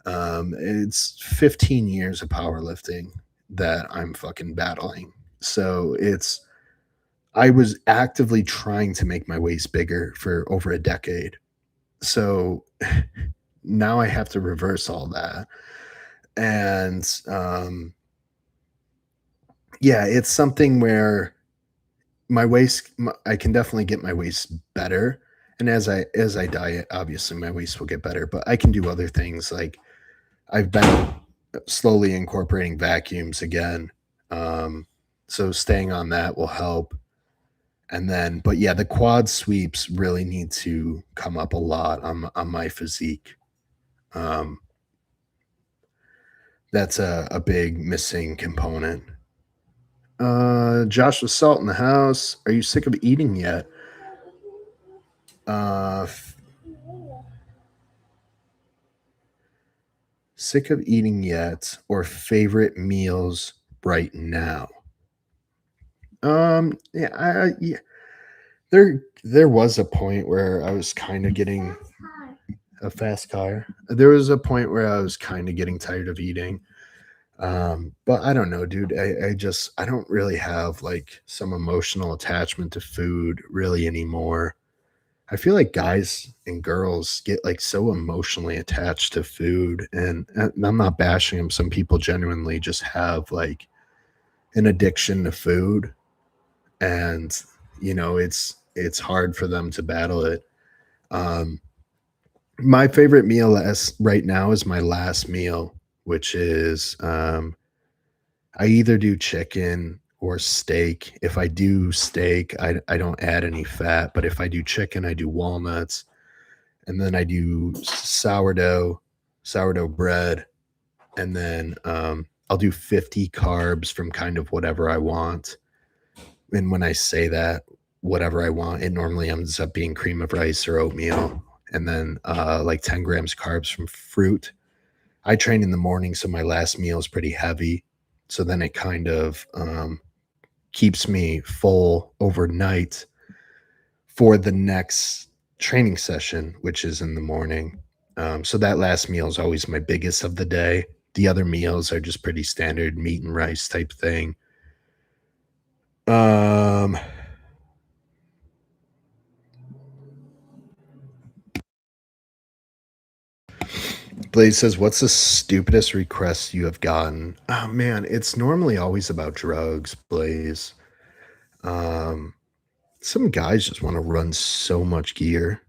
It's 15 years of powerlifting that I'm fucking battling. So I was actively trying to make my waist bigger for over a decade. So now I have to reverse all that. And yeah, it's something where I can definitely get my waist better. And as I diet, obviously my waist will get better, but I can do other things like I've been slowly incorporating vacuums again. Um, so staying on that will help. And then, but yeah, the quad sweeps really need to come up a lot on my physique. Um, that's a big missing component. Josh with Salt in the house. Are you sick of eating yet? Uh, Sick of eating yet, or favorite meals right now? Yeah, yeah. There was a point where I was kind of getting a fast car. There was a point where I was kind of getting tired of eating. But I don't know, dude. I don't really have like some emotional attachment to food really anymore. I feel like guys and girls get like so emotionally attached to food, and I'm not bashing them. Some people genuinely just have like an addiction to food, and It's hard for them to battle it. Um, my favorite meal as right now is my last meal, which is I either do chicken or steak. If I do steak, I don't add any fat, but if I do chicken, I do walnuts, and then I do sourdough bread, and then I'll do 50 carbs from kind of whatever I want. And when I say that, whatever I want, it normally ends up being cream of rice or oatmeal, and then like 10 grams carbs from fruit. I train in the morning, so my last meal is pretty heavy. So then it kind of keeps me full overnight for the next training session, which is in the morning. So that last meal is always my biggest of the day. The other meals are just pretty standard meat and rice type thing. Um, Blaze says, "What's the stupidest request you have gotten?" Oh man, it's normally always about drugs, Blaze. Um, some guys just want to run so much gear,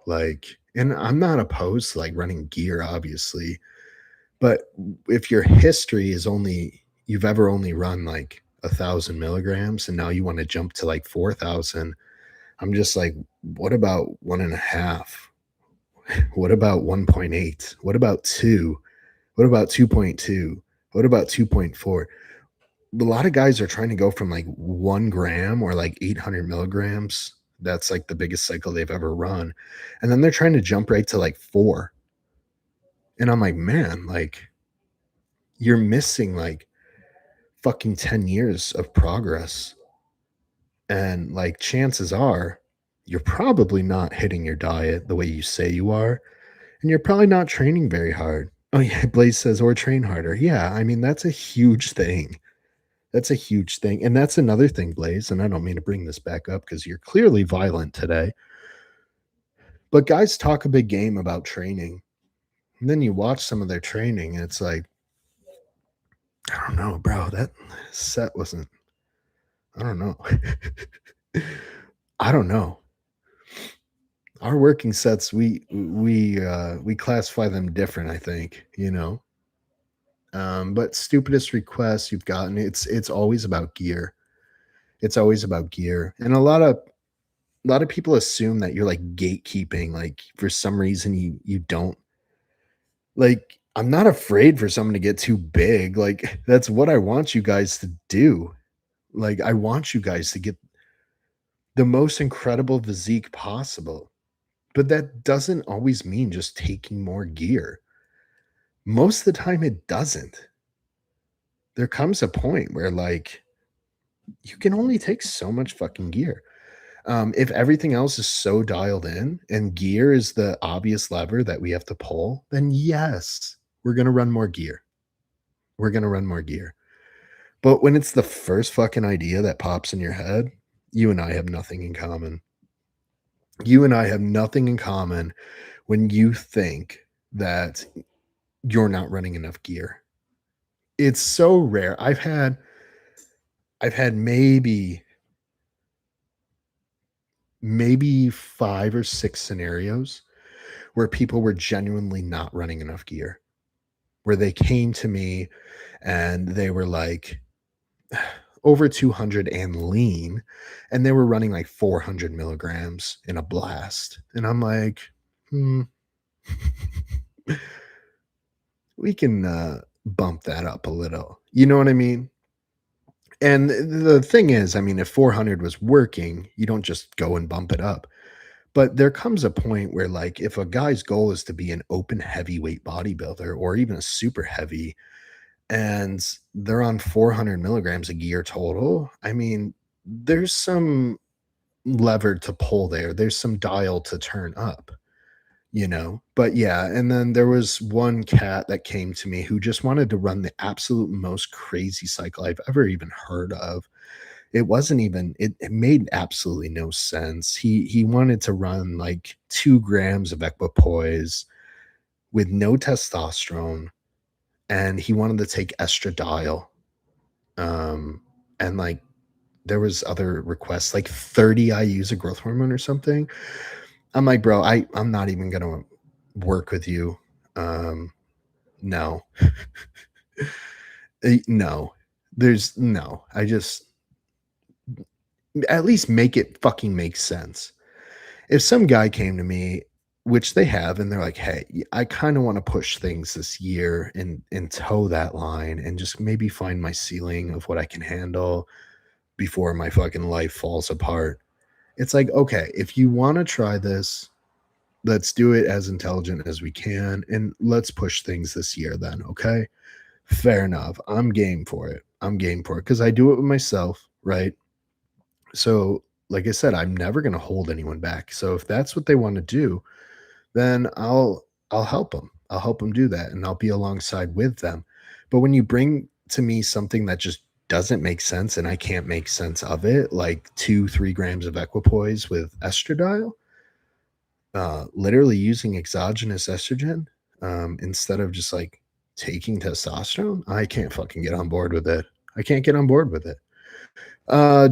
like, and I'm not opposed to like running gear, obviously, but if your history is only you've ever only run like 1,000 milligrams, and now you want to jump to like 4,000, I'm just like, what about one and a half? What about 1.8? What about two? What about 2.2? What about 2.4? A lot of guys are trying to go from like 1 gram or like 800 milligrams. That's like the biggest cycle they've ever run. And then they're trying to jump right to like four. And I'm like, man, like you're missing like fucking 10 years of progress. And like chances are you're probably not hitting your diet the way you say you are. And you're probably not training very hard. Oh, yeah. Blaze says, or train harder. Yeah. I mean, that's a huge thing. That's a huge thing. And that's another thing, Blaze. And I don't mean to bring this back up because you're clearly violent today. But guys talk a big game about training. And then you watch some of their training and it's like, I don't know, bro. That set wasn't, I don't know. I don't know. Our working sets, we classify them different, I think, you know. But stupidest requests you've gotten, it's always about gear. It's always about gear. And a lot of people assume that you're like gatekeeping, like for some reason you don't like I'm not afraid for someone to get too big. Like that's what I want you guys to do. Like I want you guys to get the most incredible physique possible. But that doesn't always mean just taking more gear. Most of the time it doesn't. There comes a point where like you can only take so much fucking gear. If everything else is so dialed in and gear is the obvious lever that we have to pull, then yes, we're going to run more gear. We're going to run more gear. But when it's the first fucking idea that pops in your head, you and I have nothing in common. You and I have nothing in common when you think that you're not running enough gear. It's so rare. I've had maybe 5 or 6 scenarios where people were genuinely not running enough gear, where they came to me and they were like over 200 and lean, and they were running like 400 milligrams in a blast. And I'm like, hmm, we can bump that up a little. You know what I mean? And the thing is, I mean, if 400 was working, you don't just go and bump it up. But there comes a point where, like, if a guy's goal is to be an open heavyweight bodybuilder or even a super heavy, and they're on 400 milligrams of gear total, I mean, there's some lever to pull there. There's some dial to turn up, you know? But yeah, and then there was one cat that came to me who just wanted to run the absolute most crazy cycle I've ever even heard of. It wasn't even it made absolutely no sense. He wanted to run like 2 grams of equipoise with no testosterone, and he wanted to take estradiol, and like there was other requests, like 30 IUs of growth hormone or something. I'm like, bro, I'm not even gonna work with you. Um, no, no, there's no. I just at least make it fucking make sense. If some guy came to me, which they have, and they're like, "Hey, I kind of want to push things this year and toe that line and just maybe find my ceiling of what I can handle before my fucking life falls apart." It's like, okay, if you want to try this, let's do it as intelligent as we can and let's push things this year then, okay? Fair enough. I'm game for it. I'm game for it because I do it with myself, right? So, like I said, I'm never going to hold anyone back. So if that's what they want to do, then I'll help them. I'll help them do that and I'll be alongside with them. But when you bring to me something that just doesn't make sense and I can't make sense of it, like 2, 3 grams of equipoise with estradiol, literally using exogenous estrogen instead of just like taking testosterone, I can't fucking get on board with it. I can't get on board with it.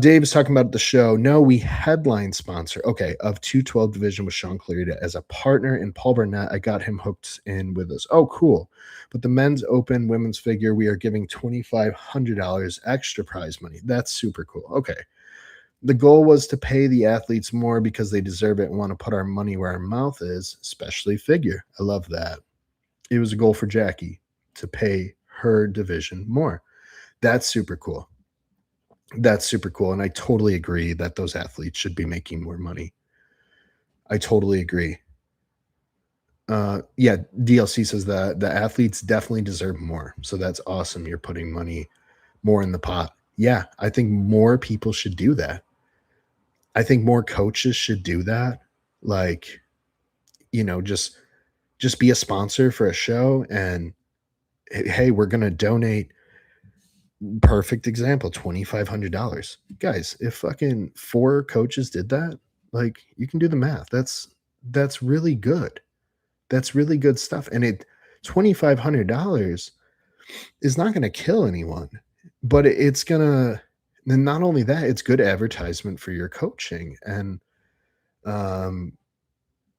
Dave is talking about the show. No, we headline sponsor. Okay, of 212 division with Sean Clarita as a partner and Paul Burnett. I got him hooked in with us. Oh, cool. But the men's open, women's figure, we are giving $2,500 extra prize money. That's super cool. Okay. The goal was to pay the athletes more because they deserve it and want to put our money where our mouth is, especially figure. I love that. It was a goal for Jackie to pay her division more. That's super cool. That's super cool. And I totally agree that those athletes should be making more money. I totally agree. Yeah, DLC says that the athletes definitely deserve more. So that's awesome. You're putting money more in the pot. Yeah, I think more people should do that. I think more coaches should do that. Like, just be a sponsor for a show and hey, we're going to donate. Perfect example, $2,500. Guys, if fucking 4 coaches did that, like you can do the math. That's really good. That's really good stuff. And $2,500 is not going to kill anyone, but it's going to, then not only that, it's good advertisement for your coaching. And um,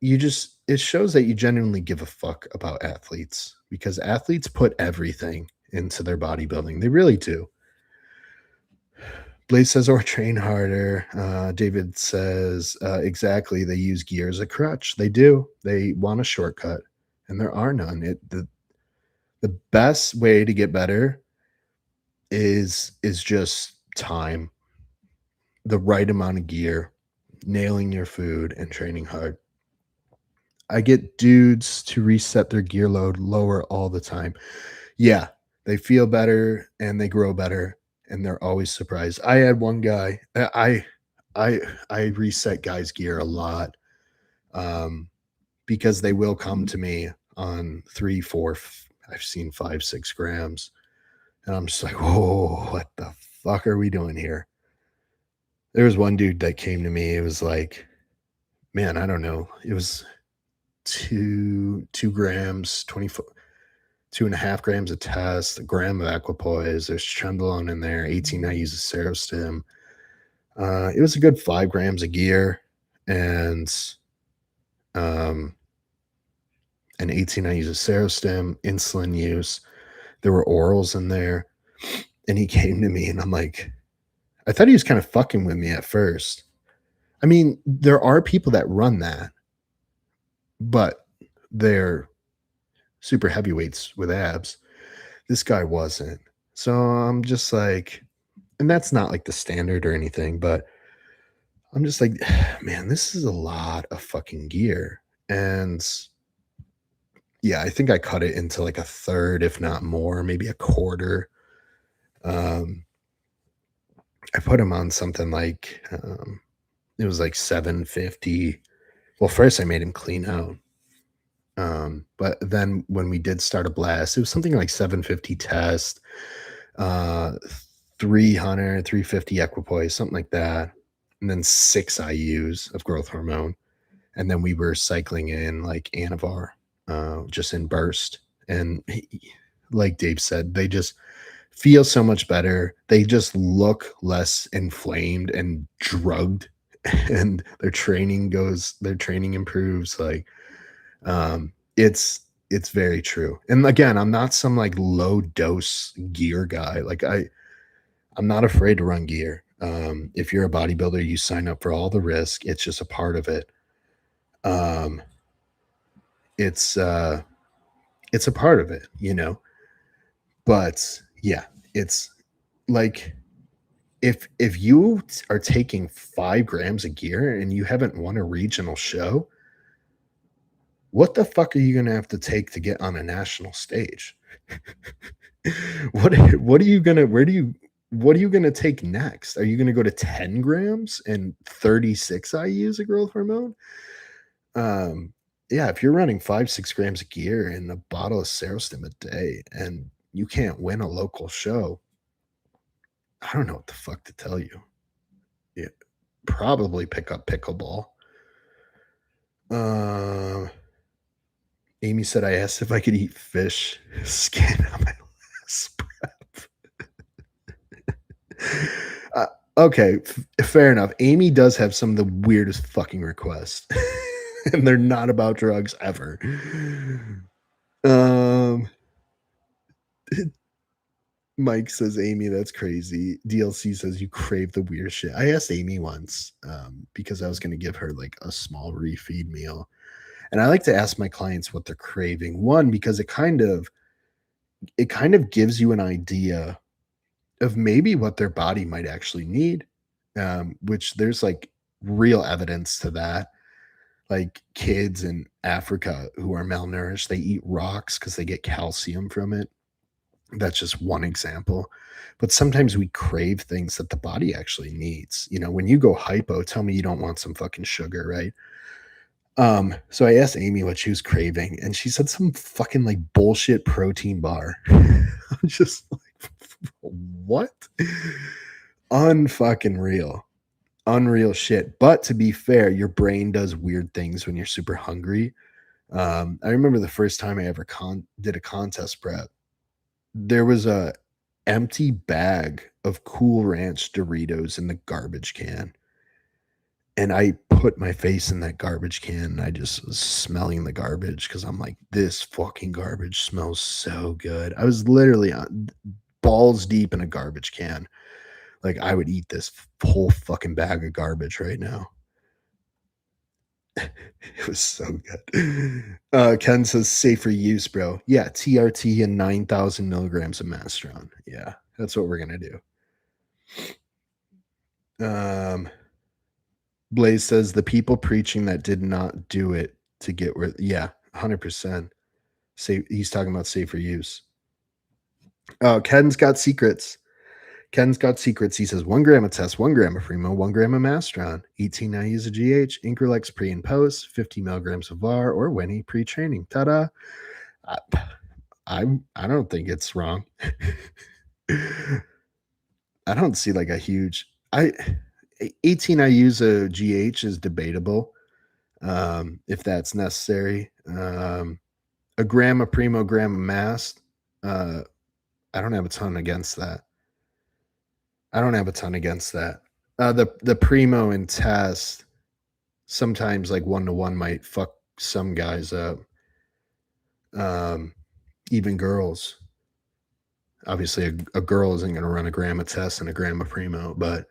it shows that you genuinely give a fuck about athletes because athletes put everything into their bodybuilding. They really do. Blaze says, or train harder. David says, exactly. They use gear as a crutch. They do. They want a shortcut, and there are none. The best way to get better is just time, the right amount of gear, nailing your food, and training hard. I get dudes to reset their gear load lower all the time. Yeah, they feel better and they grow better and they're always surprised. I had one guy, I I reset guys' gear a lot um, because they will come to me on 3, 4, I've seen 5, 6 grams, and I'm just like, whoa, what the fuck are we doing here? There was one dude that came to me. It was like, man, I don't know. It was 2 grams, 2.5 grams of test, a gram of equipoise. There's trenbolone in there, 18 I use a serostim. It was a good 5 grams of gear and um, an 18 I use a serostim, insulin use. There were orals in there. And he came to me and I'm like, I thought he was kind of fucking with me at first. I mean, there are people that run that, but they're super heavyweights with abs. This guy wasn't. So I'm just like, and that's not like the standard or anything, but I'm just like, man, this is a lot of fucking gear. And yeah, I think I cut it into like a third, if not more, maybe a quarter. Um, I put him on something like it was like 750. Well, first I made him clean out. But then when we did start a blast, it was something like 750 test, uh 300, 350 equipoise, something like that. And then 6 IUs of growth hormone. And then we were cycling in like Anavar, just in burst. And like Dave said, they just feel so much better. They just look less inflamed and drugged, and their training improves. Like, it's very true. And again, I'm not some like low dose gear guy. I'm not afraid to run gear. If you're a bodybuilder, you sign up for all the risk. It's just a part of it. Um, it's it's a part of it, you know. But yeah, it's like if you are taking 5 grams of gear and you haven't won a regional show, what the fuck are you gonna have to take to get on a national stage? what are you gonna where do you what are you gonna take next? Are you gonna go to 10 grams and 36 IUs of growth hormone? Um, yeah, if you're running 5, 6 grams of gear and a bottle of Serostim a day and you can't win a local show, I don't know what the fuck to tell you. Yeah, probably pick up pickleball. Uh, Amy said I asked if I could eat fish skin on my last breath. Okay, fair enough. Amy does have some of the weirdest fucking requests, and they're not about drugs ever. Um, Mike says, Amy, that's crazy. DLC says you crave the weird shit. I asked Amy once because I was going to give her like a small refeed meal. And I like to ask my clients what they're craving. One, because it kind of gives you an idea of maybe what their body might actually need, which there's like real evidence to that. Like kids in Africa who are malnourished, they eat rocks because they get calcium from it. That's just one example. But sometimes we crave things that the body actually needs. You know, when you go hypo, tell me you don't want some fucking sugar, right? So I asked Amy what she was craving, and she said some fucking like bullshit protein bar. I'm just like, what? Unfucking real. Unreal shit. But to be fair, your brain does weird things when you're super hungry. I remember the first time I ever did a contest prep. There was a empty bag of Cool Ranch Doritos in the garbage can. And I put my face in that garbage can and I just was smelling the garbage because I'm like, this fucking garbage smells so good. I was literally balls deep in a garbage can. Like, I would eat this whole fucking bag of garbage right now. It was so good. Ken says safer use, bro. Yeah, TRT and 9,000 milligrams of Mastron. Yeah, that's what we're gonna do. Blaze says the people preaching that did not do it to get where. Yeah, 100%. Say he's talking about safer use. Oh, Ken's got secrets. Ken's got secrets. He says 1 gram of test, 1 gram of Primo, 1 gram of Mastron, 18 IUs of GH, Increlex pre and post, 50 milligrams of VAR or Winnie pre training. Ta da! I, I don't think it's wrong. I don't see like a huge. 18 IUs of GH is debatable if that's necessary. A gram of Primo, gram of Mast. I don't have a ton against that. The Primo and test sometimes like 1-to-1 might fuck some guys up. Even girls. Obviously, a girl isn't going to run a gram of test and a gram of Primo, but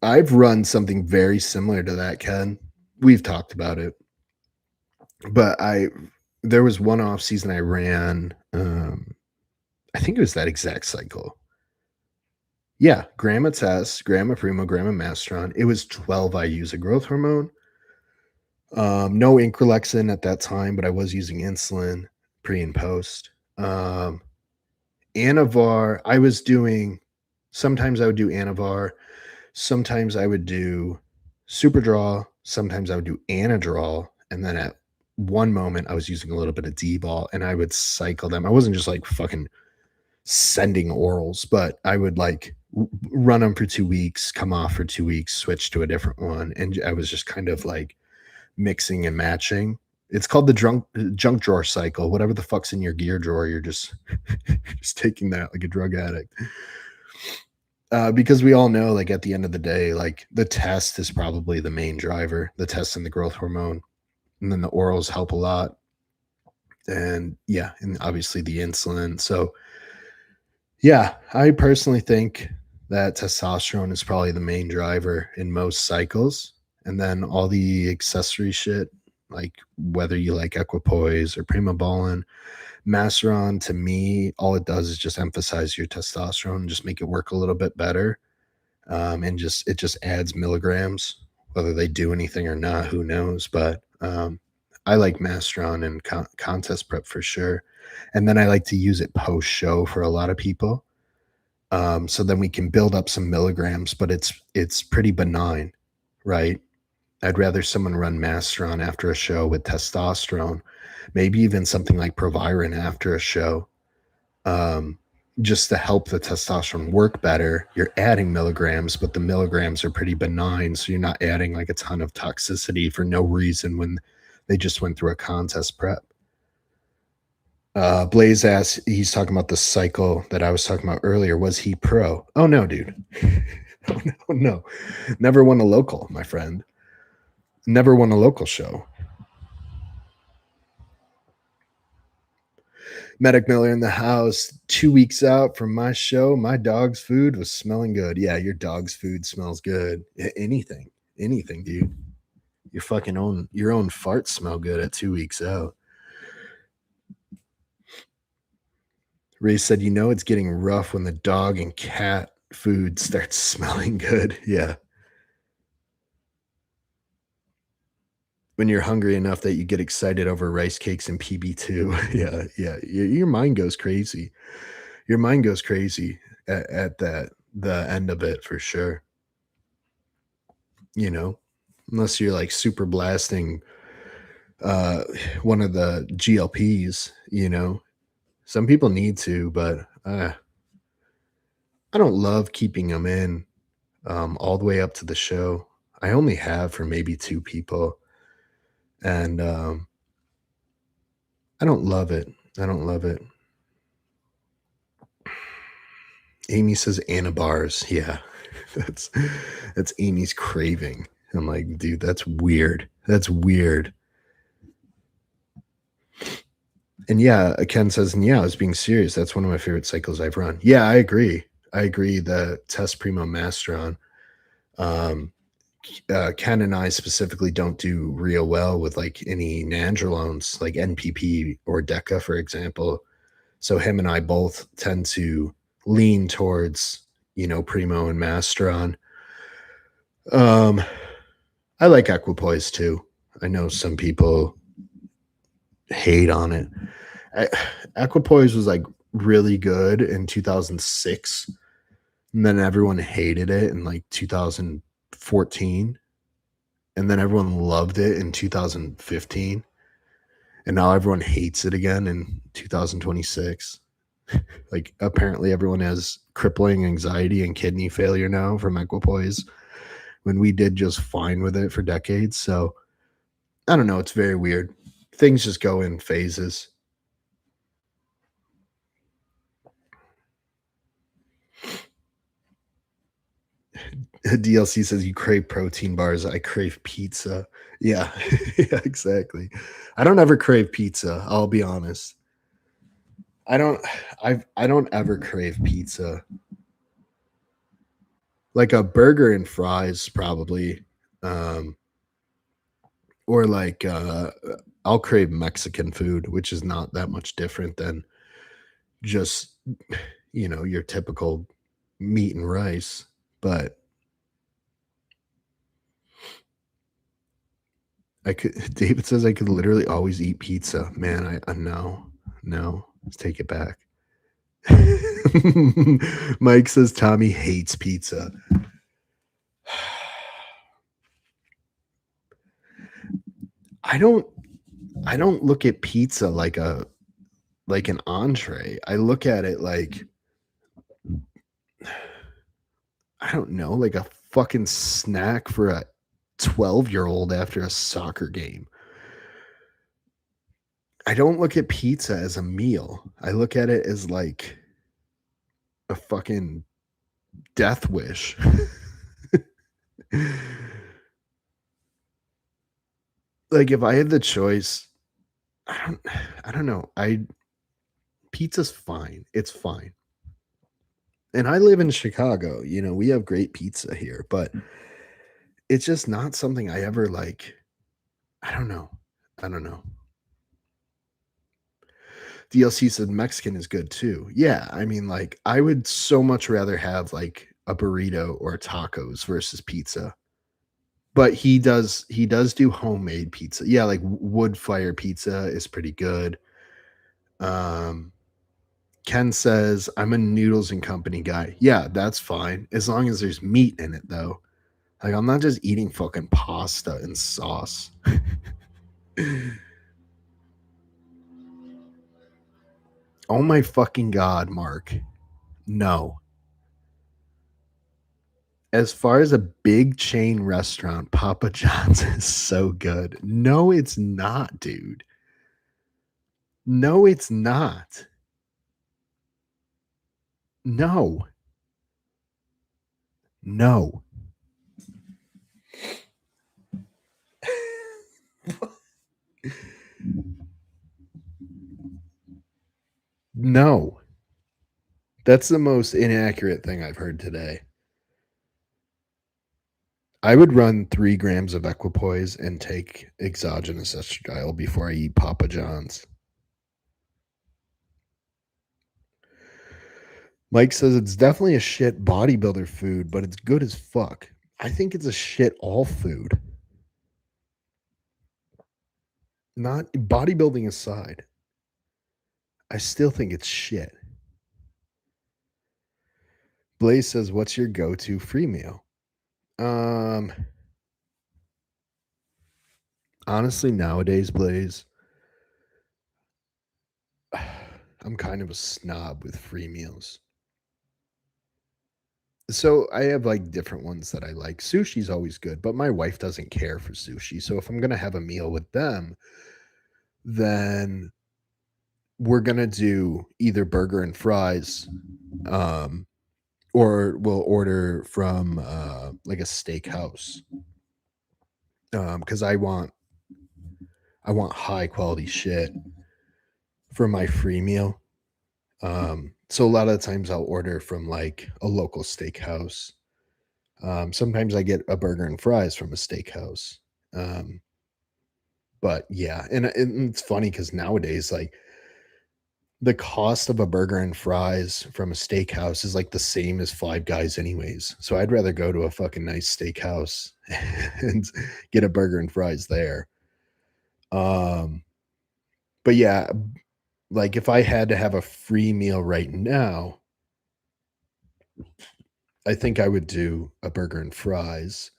I've run something very similar to that, Ken. We've talked about it, but there was one off season I ran. I think it was that exact cycle. Yeah, gram of test, gram of Primo, gram of Mastron. It was 12 IUs of growth hormone. No Increlexin at that time, but I was using insulin pre and post. Anavar, I was doing. Sometimes I would do Anavar. Sometimes I would do Superdraw. Sometimes I would do Anadrol. And then at one moment, I was using a little bit of D-ball and I would cycle them. I wasn't just like fucking sending orals, but I would like run them for 2 weeks, come off for 2 weeks, switch to a different one. And I was just kind of like mixing and matching. It's called the junk drawer cycle. Whatever the fuck's in your gear drawer, you're just just taking that like a drug addict. Because we all know, like at the end of the day, like the test is probably the main driver, the test and the growth hormone, and then the orals help a lot, and yeah, and obviously the insulin. So yeah, I personally think that testosterone is probably the main driver in most cycles. And then all the accessory shit, like whether you like equipoise or primobolan, Masteron, to me, all it does is just emphasize your testosterone and just make it work a little bit better. And just it just adds milligrams. Whether they do anything or not, who knows? But I like Masteron and contest prep for sure. And then I like to use it post show for a lot of people. So then we can build up some milligrams, but it's pretty benign, right? I'd rather someone run Masteron after a show with testosterone, maybe even something like Proviron after a show, um, just to help the testosterone work better. You're adding milligrams, but the milligrams are pretty benign, so you're not adding like a ton of toxicity for no reason when they just went through a contest prep. Blaze asks, he's talking about the cycle that I was talking about earlier. Was he pro? Oh no, dude. Oh no, no. Never won a local, my friend. Never won a local show. Medic Miller in the house. 2 weeks out from my show, my dog's food was smelling good. Yeah, your dog's food smells good. Anything, anything, dude. Your own farts smell good at 2 weeks out. Ray said, "You know it's getting rough when the dog and cat food starts smelling good." Yeah, when you're hungry enough that you get excited over rice cakes and PB2. Yeah, yeah, your mind goes crazy. Your mind goes crazy at that the end of it for sure. You know, unless you're like super blasting uh one of the GLPs. Some people need to, but I don't love keeping them in all the way up to the show. I only have for maybe two people, and I don't love it. I don't love it. Amy says Anna bars. Yeah, that's that's Amy's craving. I'm like, dude, that's weird. That's weird. And yeah, Ken says, and yeah, I was being serious. That's one of my favorite cycles I've run. Yeah, I agree. I agree. The Test Primo Masteron. Um, Ken and I specifically don't do real well with like any nandrolones, like NPP or DECA, for example. So him and I both tend to lean towards, Primo and Masteron. Um, I like Equipoise too. I know some people hate on it. I, Equipoise was like really good in 2006, and then everyone hated it in like 2014, and then everyone loved it in 2015, and now everyone hates it again in 2026. Like apparently everyone has crippling anxiety and kidney failure now from Equipoise when we did just fine with it for decades. So I don't know. It's very weird. Things just go in phases. DLC says you crave protein bars. I crave pizza. Yeah, yeah, exactly. I don't ever crave pizza. I'll be honest. I don't. I don't ever crave pizza. Like a burger and fries, probably, um, or like I'll crave Mexican food, which is not that much different than just your typical meat and rice. But I could. David says I could literally always eat pizza. Man, I no, no. Let's take it back. Mike says Tommy hates pizza. I don't. I don't look at pizza like an entree. I look at it like I don't know, like a fucking snack for a 12-year-old after a soccer game. I don't look at pizza as a meal. I look at it as like a fucking death wish. Like if I had the choice, I don't I don't know. I pizza's fine. It's fine. And I live in Chicago, we have great pizza here, but it's just not something I ever like. I don't know. I don't know. DLC said Mexican is good too. Yeah, I mean, like, I would so much rather have like a burrito or tacos versus pizza. But he does do homemade pizza. Yeah, like wood fire pizza is pretty good. Um Ken says, I'm a noodles and company guy. Yeah, that's fine. As long as there's meat in it though. Like I'm not just eating fucking pasta and sauce. Oh my fucking god, Mark. No. As far as a big chain restaurant, Papa John's is so good. No, it's not, dude. No, it's not. No. No. No. That's the most inaccurate thing I've heard today. I would run 3 grams of equipoise and take exogenous estradiol before I eat Papa John's. Mike says it's definitely a shit bodybuilder food, but it's good as fuck. I think it's a shit all food. Not bodybuilding aside, I still think it's shit. Blaze says, "What's your go-to free meal?" Um, Honestly, nowadays, Blaze, I'm kind of a snob with free meals. So I have like different ones that I like. Sushi's always good, but my wife doesn't care for sushi. So if I'm gonna have a meal with them, then we're gonna do either burger and fries, um, or we'll order from like a steakhouse. Because I want high quality shit for my free meal. So a lot of the times I'll order from like a local steakhouse. Sometimes I get a burger and fries from a steakhouse. Um, but yeah, and it's funny because nowadays, like the cost of a burger and fries from a steakhouse is like the same as Five Guys, anyways. So I'd rather go to a fucking nice steakhouse and get a burger and fries there. Um, but yeah, like if I had to have a free meal right now, I think I would do a burger and fries.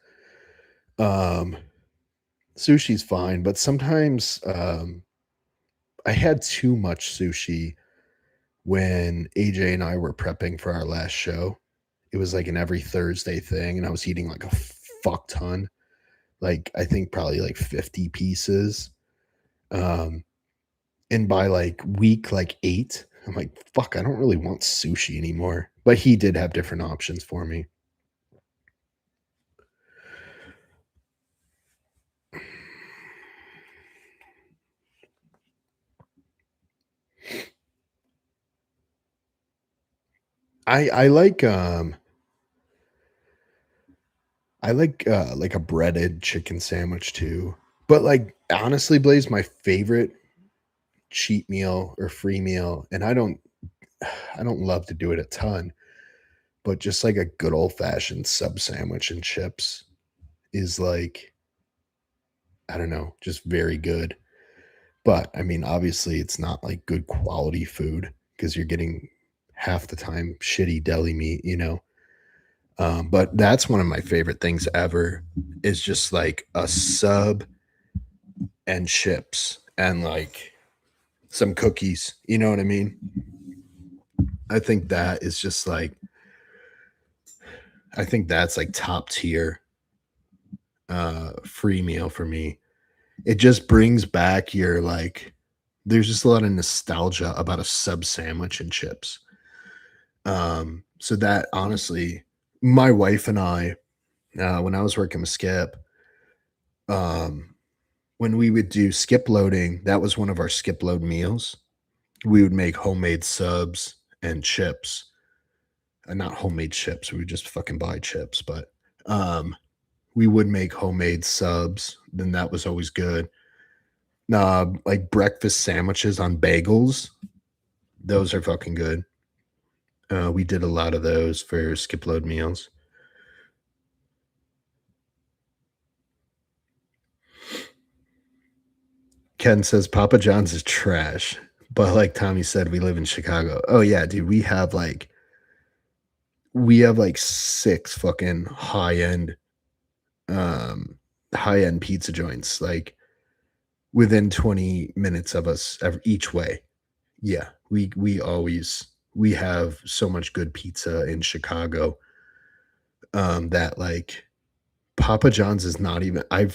Um, Sushi's fine, but sometimes I had too much sushi when AJ and I were prepping for our last show. It was like an every Thursday thing, and I was eating like a fuck ton. Like I think probably like 50 pieces. Um, and by like week like 8, I'm like, fuck, I don't really want sushi anymore. But he did have different options for me. I like a breaded chicken sandwich too. But like honestly, Blaze, my favorite cheat meal or free meal, and I don't love to do it a ton, but just like a good old fashioned sub sandwich and chips is like, I don't know, just very good. But I mean, obviously it's not like good quality food because you're getting half the time shitty deli meat. But that's one of my favorite things ever is just like a sub and chips and like some cookies. You know what I mean? I think that is just like, I think that's like top tier free meal for me. It just brings back your like There's just a lot of nostalgia about a sub sandwich and chips. So that honestly, my wife and I, when I was working with Skip, um, when we would do skip loading, that was one of our skip load meals. We would make homemade subs and chips. Not homemade chips, we would just fucking buy chips, but um, we would make homemade subs. Then that was always good. Like breakfast sandwiches on bagels, those are fucking good. We did a lot of those for skip load meals. Ken says Papa John's is trash, but like Tommy said, we live in Chicago. Oh yeah, dude, we have like 6 fucking um high end pizza joints like within 20 minutes of us each way. Yeah, we have so much good pizza in Chicago that like Papa John's is not even I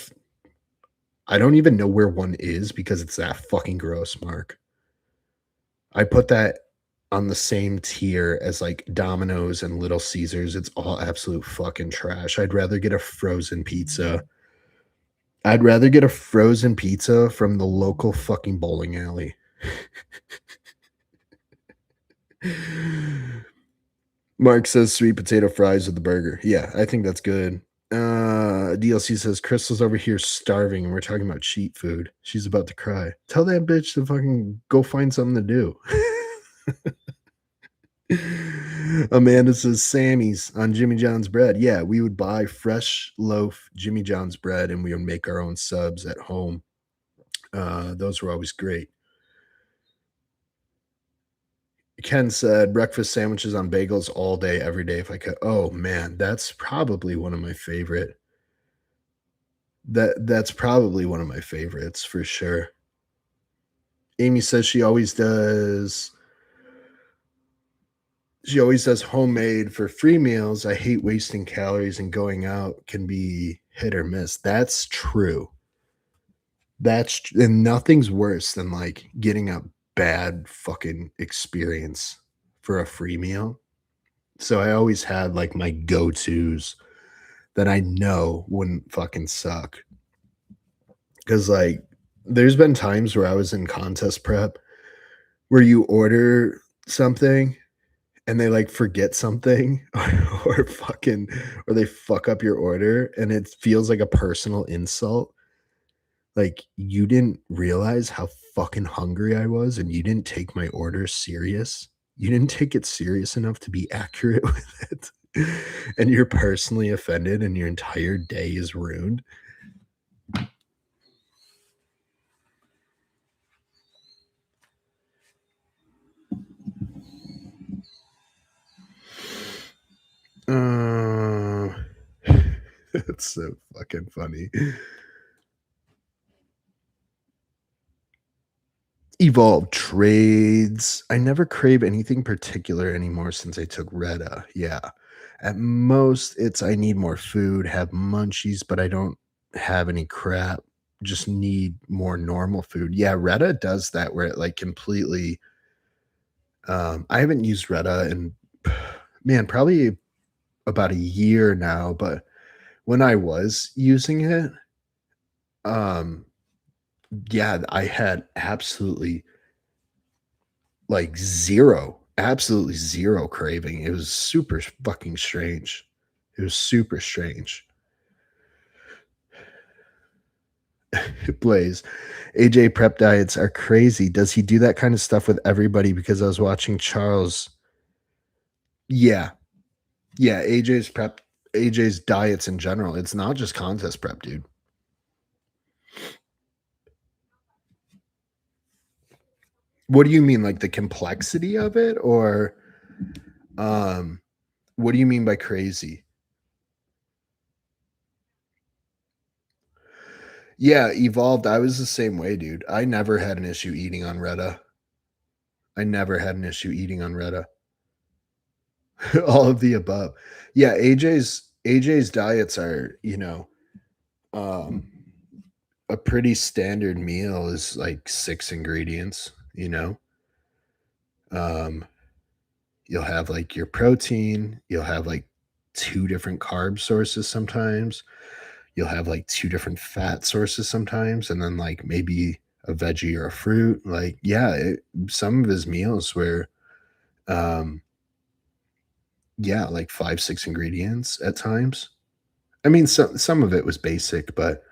don't even know where one is because it's that fucking gross, Mark. I put that on the same tier as like Domino's and Little Caesars. It's all absolute fucking trash. I'd rather get a frozen pizza from the local fucking bowling alley. Mark says sweet potato fries with the burger. Yeah, I think that's good. DLC says Crystal's over here starving and we're talking about cheap food. She's about to cry. Tell that bitch to fucking go find something to do. Amanda says Sammy's on Jimmy John's bread. Yeah, we would buy fresh loaf Jimmy John's bread and we would make our own subs at home. Those were always great. Ken said breakfast sandwiches on bagels all day, every day if I could. Oh man, that's probably one of my favorite. That's probably one of my favorites for sure. Amy says she always does homemade for free meals. I hate wasting calories and going out can be hit or miss. That's true. And nothing's worse than like getting a bad fucking experience for a free meal. So I always had like my go-tos that I know wouldn't fucking suck. Cause like there's been times where I was in contest prep where you order something and they like forget something or they fuck up your order and it feels like a personal insult. Like you didn't realize how fucking hungry I was and you didn't take my order serious. You didn't take it serious enough to be accurate with it. And you're personally offended and your entire day is ruined. Uh, it's so fucking funny. Evolve trades. I never crave anything particular anymore since I took Retta. Yeah. At most, it's I need more food, have munchies, but I don't have any crap. Just need more normal food. Yeah, Retta does that where it like completely I haven't used Retta in man, probably about a year now, but when I was using it, um yeah, I had absolutely zero craving. It was super fucking strange. It was super strange. Blaze, AJ prep diets are crazy. Does he do that kind of stuff with everybody? Because I was watching Charles. Yeah, yeah. AJ's diets in general. It's not just contest prep, dude. What do you mean, like the complexity of it, or um, what do you mean by crazy? Yeah, evolved. I was the same way, dude. I never had an issue eating on Retta. I never had an issue eating on Retta. All of the above. Yeah, AJ's diets are, um a pretty standard meal is like 6 ingredients, you know? Um, you'll have, like, your protein, you'll have, like, 2 different carb sources sometimes, you'll have, like, 2 different fat sources sometimes, and then, like, maybe a veggie or a fruit, like, yeah, some of his meals were, um, yeah, like 5, 6 ingredients at times. I mean, some of it was basic, but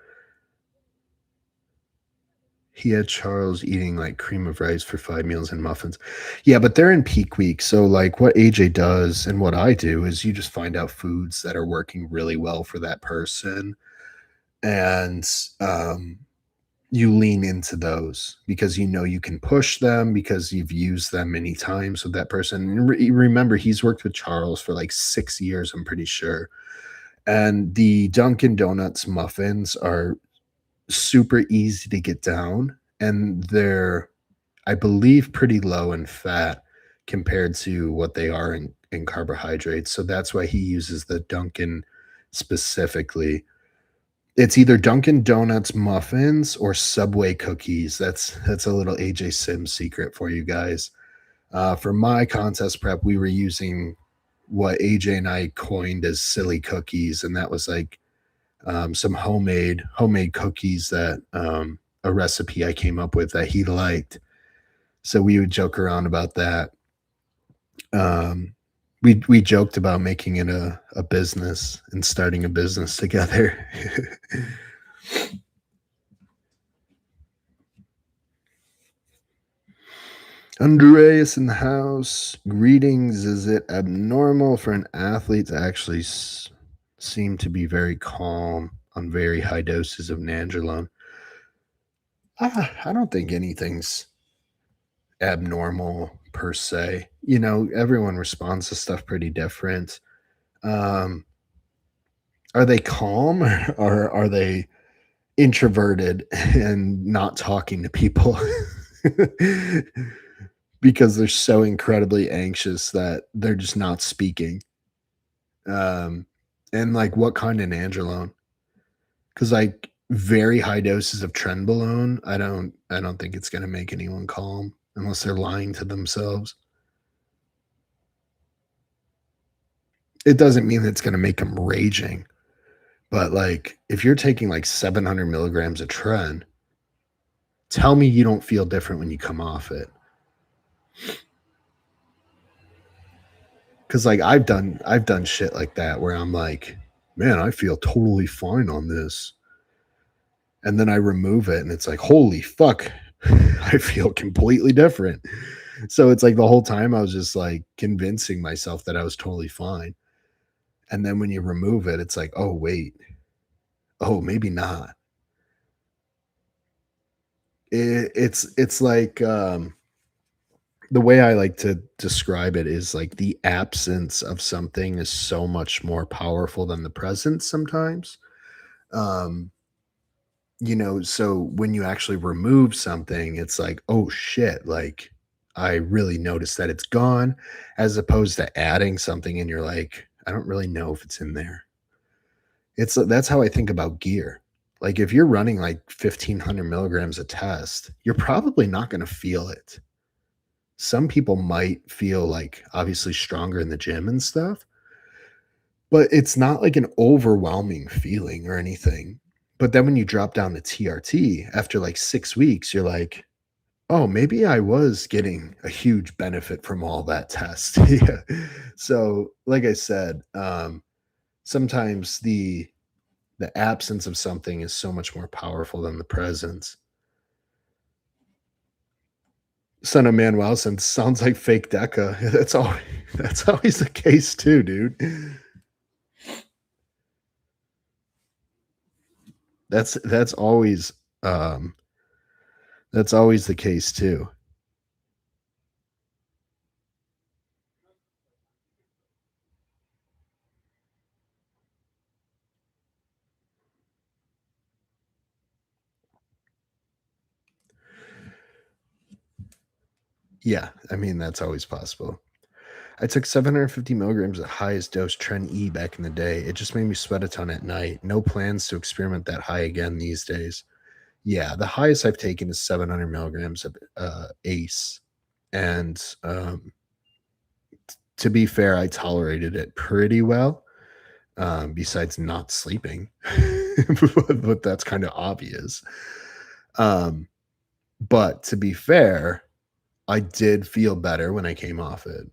he had Charles eating, like, cream of rice for 5 meals and muffins. Yeah, but they're in peak week, so, like, what AJ does and what I do is you just find out foods that are working really well for that person, and, um, you lean into those because you know you can push them because you've used them many times with that person, and remember, he's worked with Charles for, like, 6 years, I'm pretty sure, and the Dunkin' Donuts muffins are super easy to get down, and they're, I believe, pretty low in fat compared to what they are in carbohydrates. So that's why he uses the Dunkin' specifically. It's either Dunkin' Donuts muffins or Subway cookies. That's a little AJ Sims secret for you guys. For my contest prep, we were using what AJ and I coined as silly cookies, and that was like some homemade cookies that a recipe I came up with that he liked. So we would joke around about that. Um, we joked about making it a business and starting a business together. Andreas in the house. Greetings. Is it abnormal for an athlete to actually seem to be very calm on very high doses of nandrolone? I don't think anything's abnormal per se. You know, everyone responds to stuff pretty different. Um, are they calm or are they introverted and not talking to people because they're so incredibly anxious that they're just not speaking? Um, and like what kind of nandrolone? Because like very high doses of trenbolone, I don't think it's gonna make anyone calm unless they're lying to themselves. It doesn't mean it's gonna make them raging, but like if you're taking like 700 milligrams of tren, tell me you don't feel different when you come off it. Cause like I've done shit like that where I'm like, man, I feel totally fine on this. And then I remove it and it's like, holy fuck, I feel completely different. So it's like the whole time I was just like convincing myself that I was totally fine. And then when you remove it, it's like, oh wait, oh maybe not. It's like the way I like to describe it is like the absence of something is so much more powerful than the presence sometimes. Um, so when you actually remove something, it's like, oh shit, like I really noticed that it's gone, as opposed to adding something and you're like, I don't really know if it's in there. That's how I think about gear. Like if you're running like 1,500 milligrams a test, you're probably not going to feel it. Some people might feel like obviously stronger in the gym and stuff, but it's not like an overwhelming feeling or anything. But then when you drop down to TRT after like 6 weeks, you're like, oh, maybe I was getting a huge benefit from all that test. Yeah. So, like I said, sometimes the absence of something is so much more powerful than the presence. Son of Manuel sounds like fake Deca. That's always the case too, dude. That's always um that's always the case too. Yeah, I mean that's always possible. I took 750 milligrams at highest dose Tren E back in the day. It just made me sweat a ton at night. No plans to experiment that high again these days. Yeah, the highest I've taken is 700 milligrams of ACE, and to be fair, I tolerated it pretty well. Besides not sleeping, but that's kind of obvious. Um, but to be fair, I did feel better when I came off it.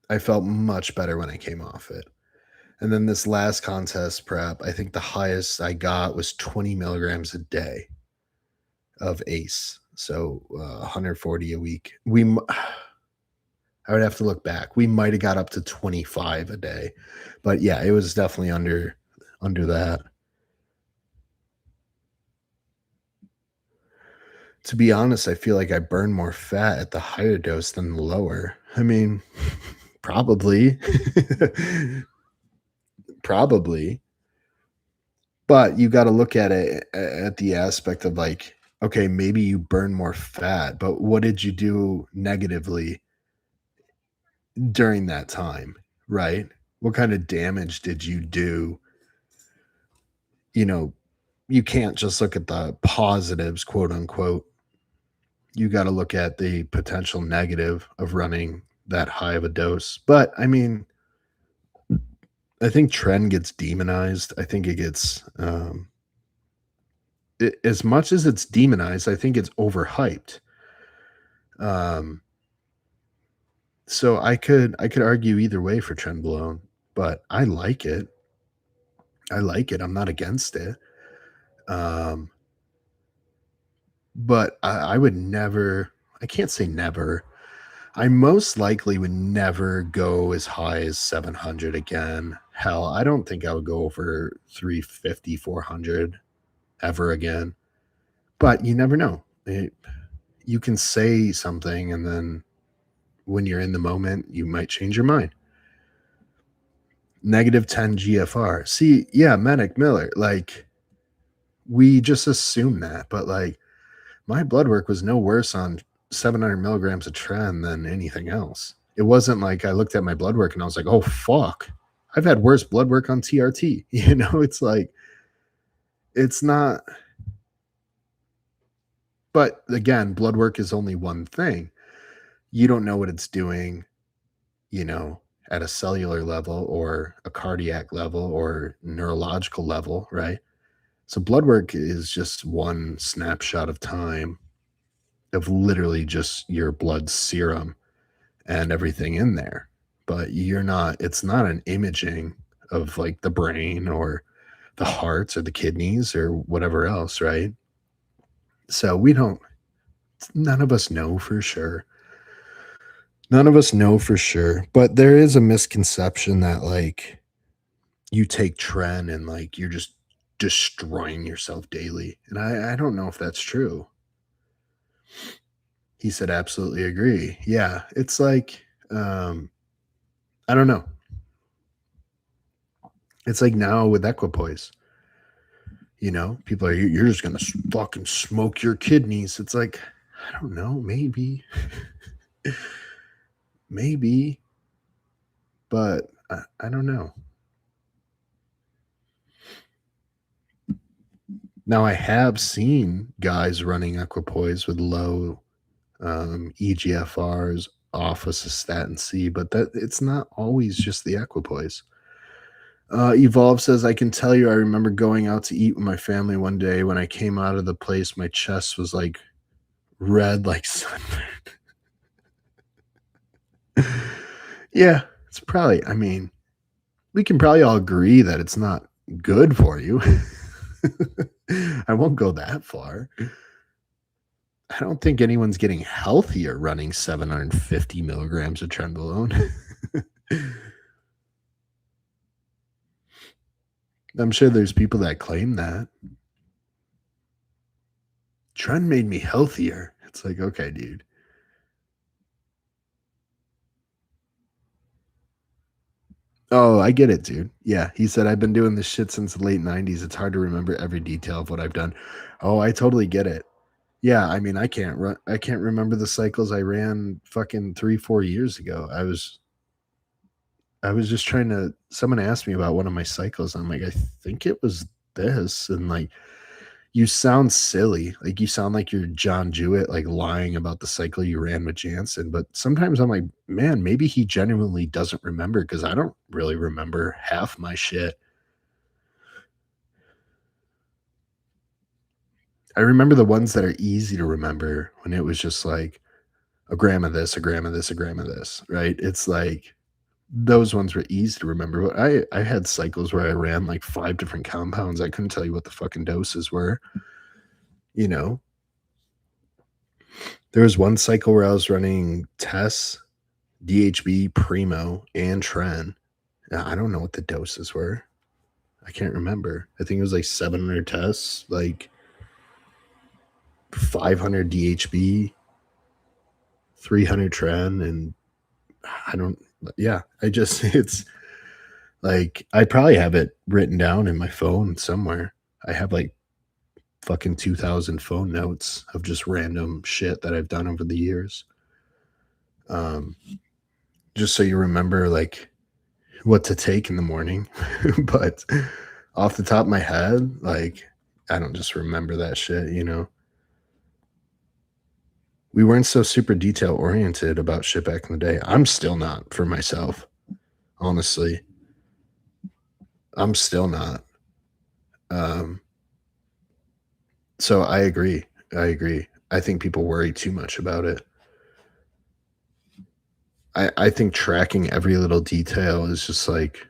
I felt much better when I came off it. And then this last contest prep, I think the highest I got was 20 milligrams a day of ACE. So 140 a week. I would have to look back. We might have got up to 25 a day. But yeah, it was definitely under that. To be honest, I feel like I burn more fat at the higher dose than the lower. I mean, probably. Probably. But you gotta look at it at the aspect of like, okay, maybe you burn more fat, but what did you do negatively during that time, right? What kind of damage did you do? You know, you can't just look at the positives, quote unquote. You gotta look at the potential negative of running that high of a dose. But I mean, I think trend gets demonized. I think it gets as much as it's demonized, I think it's overhyped. Um, so I could argue either way for Trenbolone, but I like it. I like it. I'm not against it. Um, but I would never. I can't say never. I most likely would never go as high as 700 again. Hell, I don't think I would go over 350, 400 ever again. But you never know. You can say something and then when you're in the moment, you might change your mind. Negative 10 GFR. See, yeah, Medic Miller, like we just assume that, but like my blood work was no worse on 700 milligrams of Tren than anything else. It wasn't like I looked at my blood work and I was like, oh, fuck. I've had worse blood work on TRT. It's like, it's not, but again, blood work is only one thing. You don't know what it's doing, you know, at a cellular level or a cardiac level or neurological level, right? So blood work is just one snapshot of time of literally just your blood serum and everything in there. But it's not an imaging of like the brain or the hearts or the kidneys or whatever else, right? So none of us know for sure. None of us know for sure. But there is a misconception that like you take Tren and like you're just destroying yourself daily. And I don't know if that's true. He said, absolutely agree. Yeah. It's like, I don't know. It's like now with equipoise, people are, you're just going to fucking smoke your kidneys. It's like, I don't know, maybe, maybe, but I don't know. Now I have seen guys running equipoise with low EGFRs off of cystatin C, but that it's not always just the equipoise. Evolve says, I can tell you, I remember going out to eat with my family one day. When I came out of the place, my chest was like red, like sunburn. Yeah, it's probably, I mean, we can probably all agree that it's not good for you. I won't go that far. I don't think anyone's getting healthier running 750 milligrams of trenbolone. I'm sure there's people that claim that. Tren made me healthier. It's like, okay, dude. Oh, I get it, dude. Yeah, he said, I've been doing this shit since the late 90s. It's hard to remember every detail of what I've done. Oh, I totally get it. Yeah, I mean, I can't remember the cycles I ran fucking 3, 4 years ago. I was I was just trying to someone asked me about one of my cycles. I'm like, "I think it was this," and, like, you sound silly, like, you sound like you're John Jewett, like, lying about the cycle you ran with Jansen, but sometimes I'm like, "Man, maybe he genuinely doesn't remember because I don't really remember half my shit." I remember the ones that are easy to remember when it was just like a gram of this, a gram of this, a gram of this, right? It's like those ones were easy to remember, but I had cycles where I ran like 5 different compounds. I couldn't tell you what the fucking doses were, you know? There was one cycle where I was running Tess, DHB, Primo, and Tren. I don't know what the doses were. I can't remember. I think it was like 700 Tess, like 500 DHB, 300 Tren, and I don't yeah, I just it's like I probably have it written down in my phone somewhere. I have like fucking 2,000 phone notes of just random shit that I've done over the years. Um, just so you remember like what to take in the morning. But off the top of my head, like I don't just remember that shit, you know. We weren't so super detail oriented about shit back in the day. I'm still not for myself, honestly. I'm still not. Um, so I agree. I agree. I think people worry too much about it. I think tracking every little detail is just like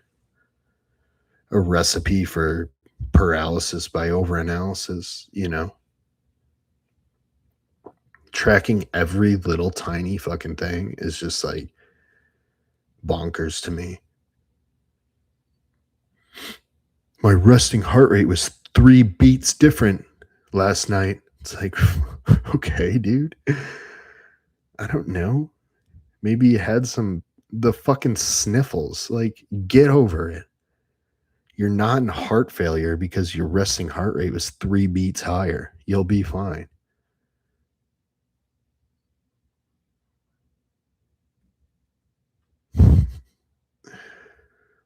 a recipe for paralysis by overanalysis, you know? Tracking every little tiny fucking thing is just like bonkers to me. My resting heart rate was 3 beats different last night. It's like, okay, dude. I don't know. Maybe you had some the fucking sniffles. Like, get over it. You're not in heart failure because your resting heart rate was 3 beats higher. You'll be fine.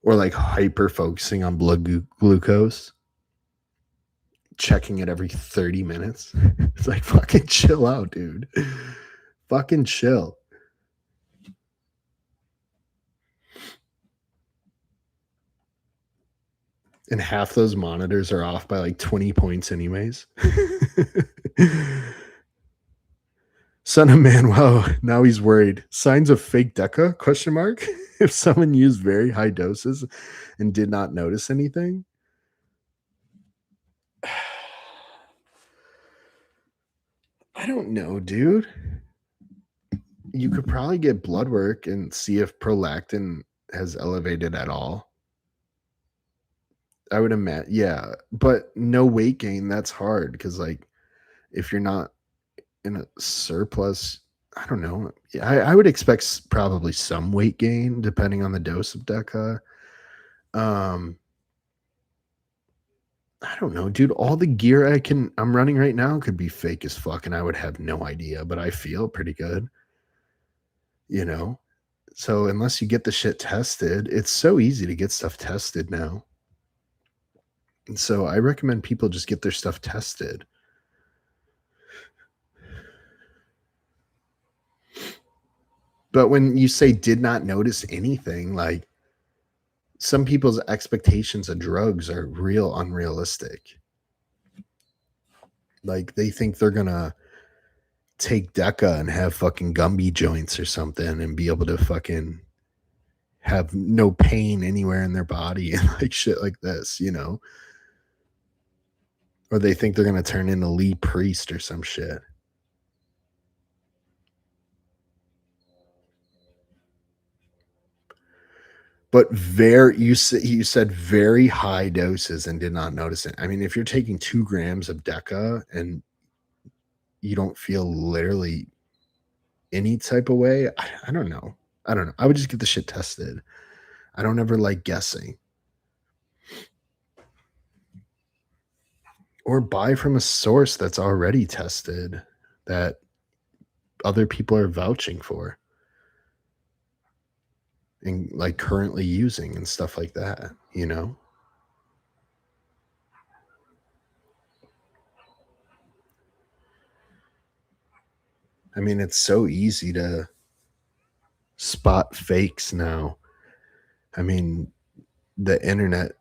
Or like hyper focusing on glucose, checking it every 30 minutes. It's like fucking chill out, dude. Fucking chill. And half those monitors are off by like 20 points anyways. Son of man, wow, now he's worried. Signs of fake deca? Question mark. If someone used very high doses and did not notice anything. I don't know, dude. You could probably get blood work and see if prolactin has elevated at all. I would imagine, yeah, but no weight gain. That's hard because, like, if you're not in a surplus, I don't know. Yeah, I would expect probably some weight gain depending on the dose of Deca. Um, I don't know, dude. All the gear I'm running right now could be fake as fuck, and I would have no idea. But I feel pretty good, you know. So unless you get the shit tested, it's so easy to get stuff tested now. And so I recommend people just get their stuff tested. But when you say did not notice anything, like some people's expectations of drugs are real unrealistic. Like they think they're gonna take Deca and have fucking Gumby joints or something and be able to fucking have no pain anywhere in their body and like shit like this, you know? Or they think they're gonna turn into Lee Priest or some shit. But you said very high doses and did not notice it. I mean, if you're taking 2 grams of Deca and you don't feel literally any type of way, I don't know. I don't know. I would just get the shit tested. I don't ever like guessing. Or buy from a source that's already tested that other people are vouching for. and like currently using and stuff like that, you know? I mean, it's so easy to spot fakes now. I mean, the internet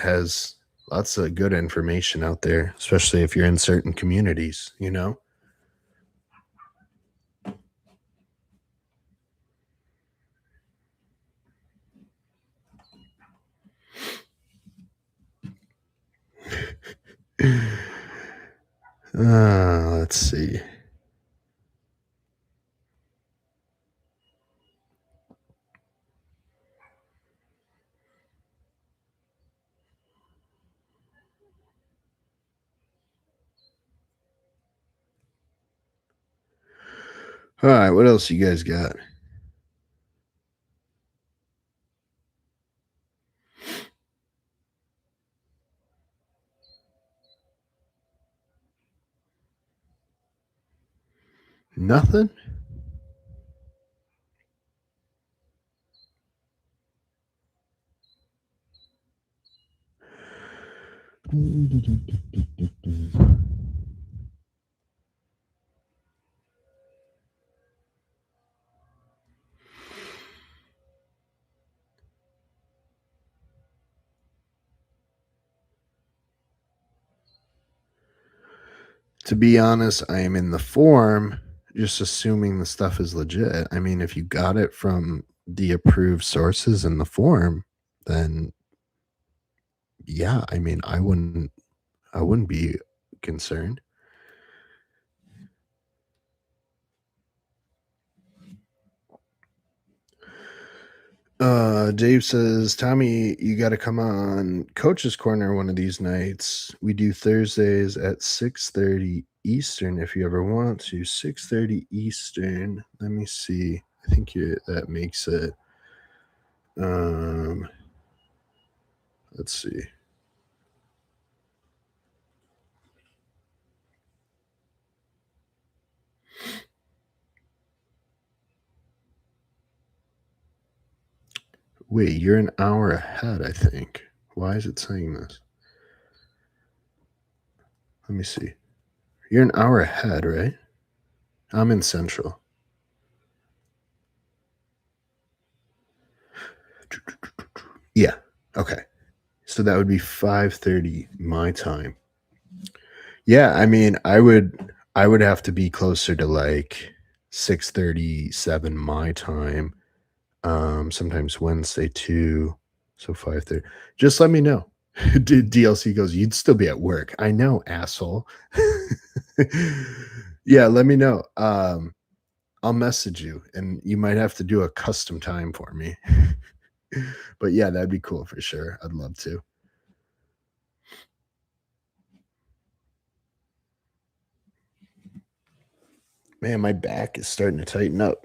has lots of good information out there, especially if you're in certain communities, you know? Let's see. All right, what else you guys got? Nothing? To be honest, I am in the form, just assuming the stuff is legit. I mean, if you got it from the approved sources in the form, then yeah, I mean, I wouldn't be concerned. Dave says, Tommy, you got to come on Coach's Corner one of these nights. We do Thursdays at 6:30 Eastern if you ever want to. 6:30 Eastern. Let me see. I think that makes it. Um, let's see. Wait, you're an hour ahead, I think. Why is it saying this? Let me see. You're an hour ahead, right? I'm in Central. Yeah. Okay. So that would be 5:30 my time. Yeah, I mean, I would have to be closer to like 6:37 my time. Sometimes Wednesday too. So 5:30. Just let me know. DLC goes, you'd still be at work. I know, asshole. Yeah, let me know. I'll message you and you might have to do a custom time for me. But yeah, that'd be cool for sure. I'd love to. Man, my back is starting to tighten up.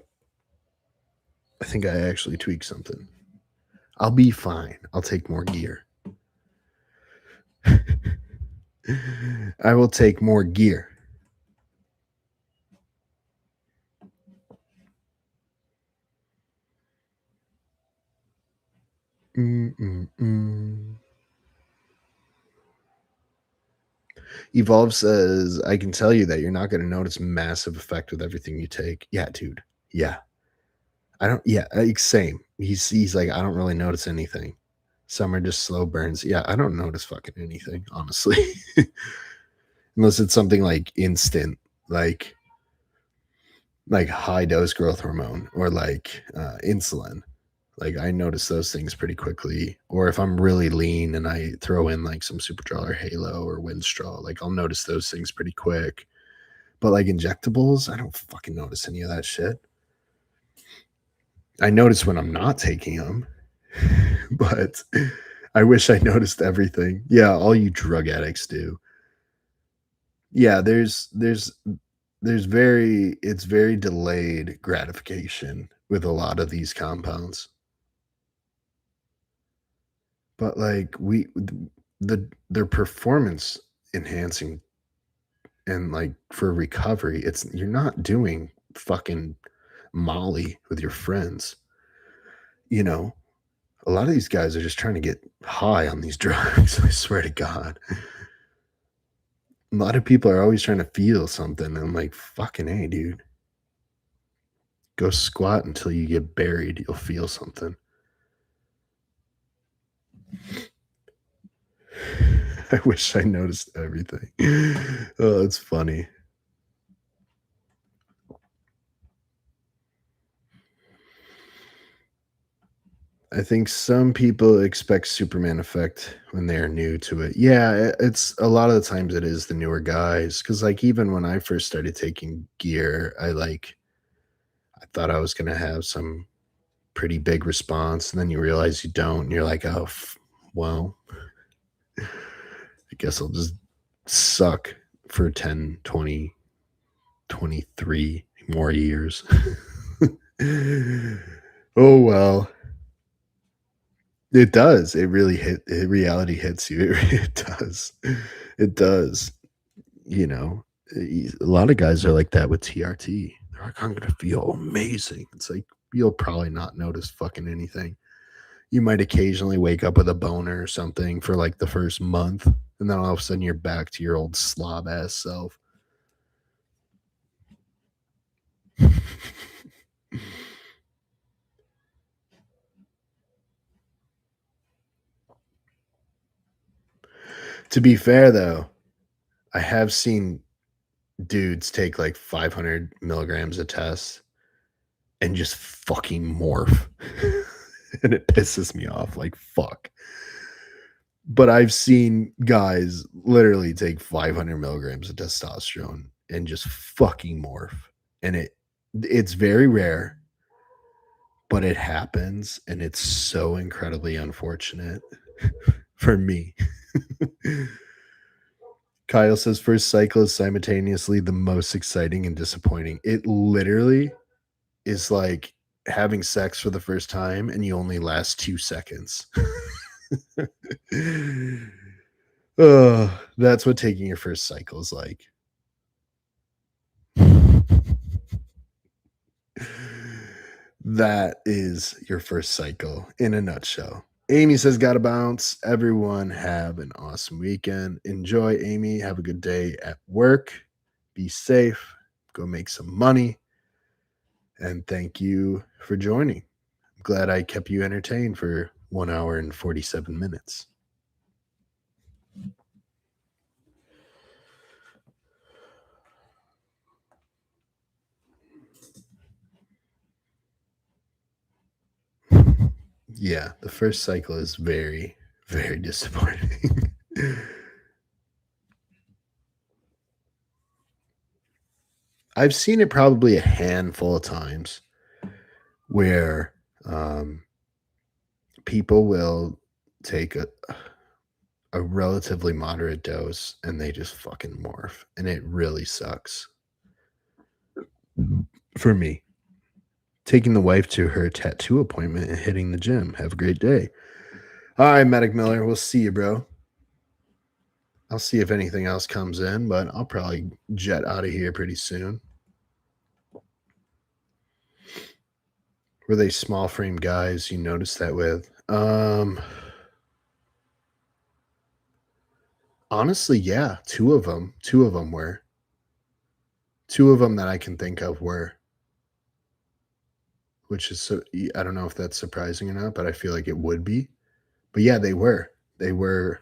I think I actually tweaked something. I'll be fine. I'll take more gear. I will take more gear. Mm-mm-mm. Evolve says, I can tell you that you're not going to notice massive effect with everything you take. Yeah, dude. Yeah. I don't, yeah, same. He's like, I don't really notice anything. Some are just slow burns. Yeah, I don't notice fucking anything, honestly. Unless it's something like instant, like high dose growth hormone or like insulin. Like I notice those things pretty quickly. Or if I'm really lean and I throw in like some Superdrol or Halo or Winstraw, like I'll notice those things pretty quick. But like injectables, I don't fucking notice any of that shit. I notice when I'm not taking them, but I wish I noticed everything. Yeah, all you drug addicts do. Yeah, there's very it's very delayed gratification with a lot of these compounds. But like their performance enhancing and like for recovery, you're not doing fucking Molly with your friends. you know, a lot of these guys are just trying to get high on these drugs. I swear to God. A lot of people are always trying to feel something. And I'm like, fucking A, dude. Go squat until you get buried. You'll feel something. I wish I noticed everything. Oh, it's funny. I think some people expect Superman effect when they are new to it. Yeah, it's a lot of the times it is the newer guys because like even when I first started taking gear, I thought I was gonna have some pretty big response, and then you realize you don't, and you're like, oh, well, I guess I'll just suck for 10, 20, 23 more years. Oh well. It does. It really reality hits you. It does. It does. You know, a lot of guys are like that with TRT. They're like, I'm gonna feel amazing. It's like you'll probably not notice fucking anything. You might occasionally wake up with a boner or something for like the first month, and then all of a sudden you're back to your old slob ass self. To be fair though, I have seen dudes take like 500 milligrams of test and just fucking morph. And it pisses me off like fuck. But I've seen guys literally take 500 milligrams of testosterone and just fucking morph. And it's very rare, but it happens and it's so incredibly unfortunate for me. Kyle says first cycle is simultaneously the most exciting and disappointing. It literally is like having sex for the first time and you only last 2 seconds. Oh, that's what taking your first cycle is like. That is your first cycle in a nutshell. Amy says, gotta bounce. Everyone have an awesome weekend. Enjoy, Amy. Have a good day at work. Be safe. Go make some money. And thank you for joining. I'm glad I kept you entertained for 1 hour and 47 minutes. Yeah, the first cycle is very, very disappointing. I've seen it probably a handful of times where um, people will take a relatively moderate dose and they just fucking morph. And it really sucks for me. Taking the wife to her tattoo appointment and hitting the gym. Have a great day. All right, Medic Miller. We'll see you, bro. I'll see if anything else comes in, but I'll probably jet out of here pretty soon. Were they small frame guys you noticed that with? Honestly, yeah, two of them. Two of them were. Two of them that I can think of were, which is so I don't know if that's surprising or not, but I feel like it would be. But yeah, they were. They were.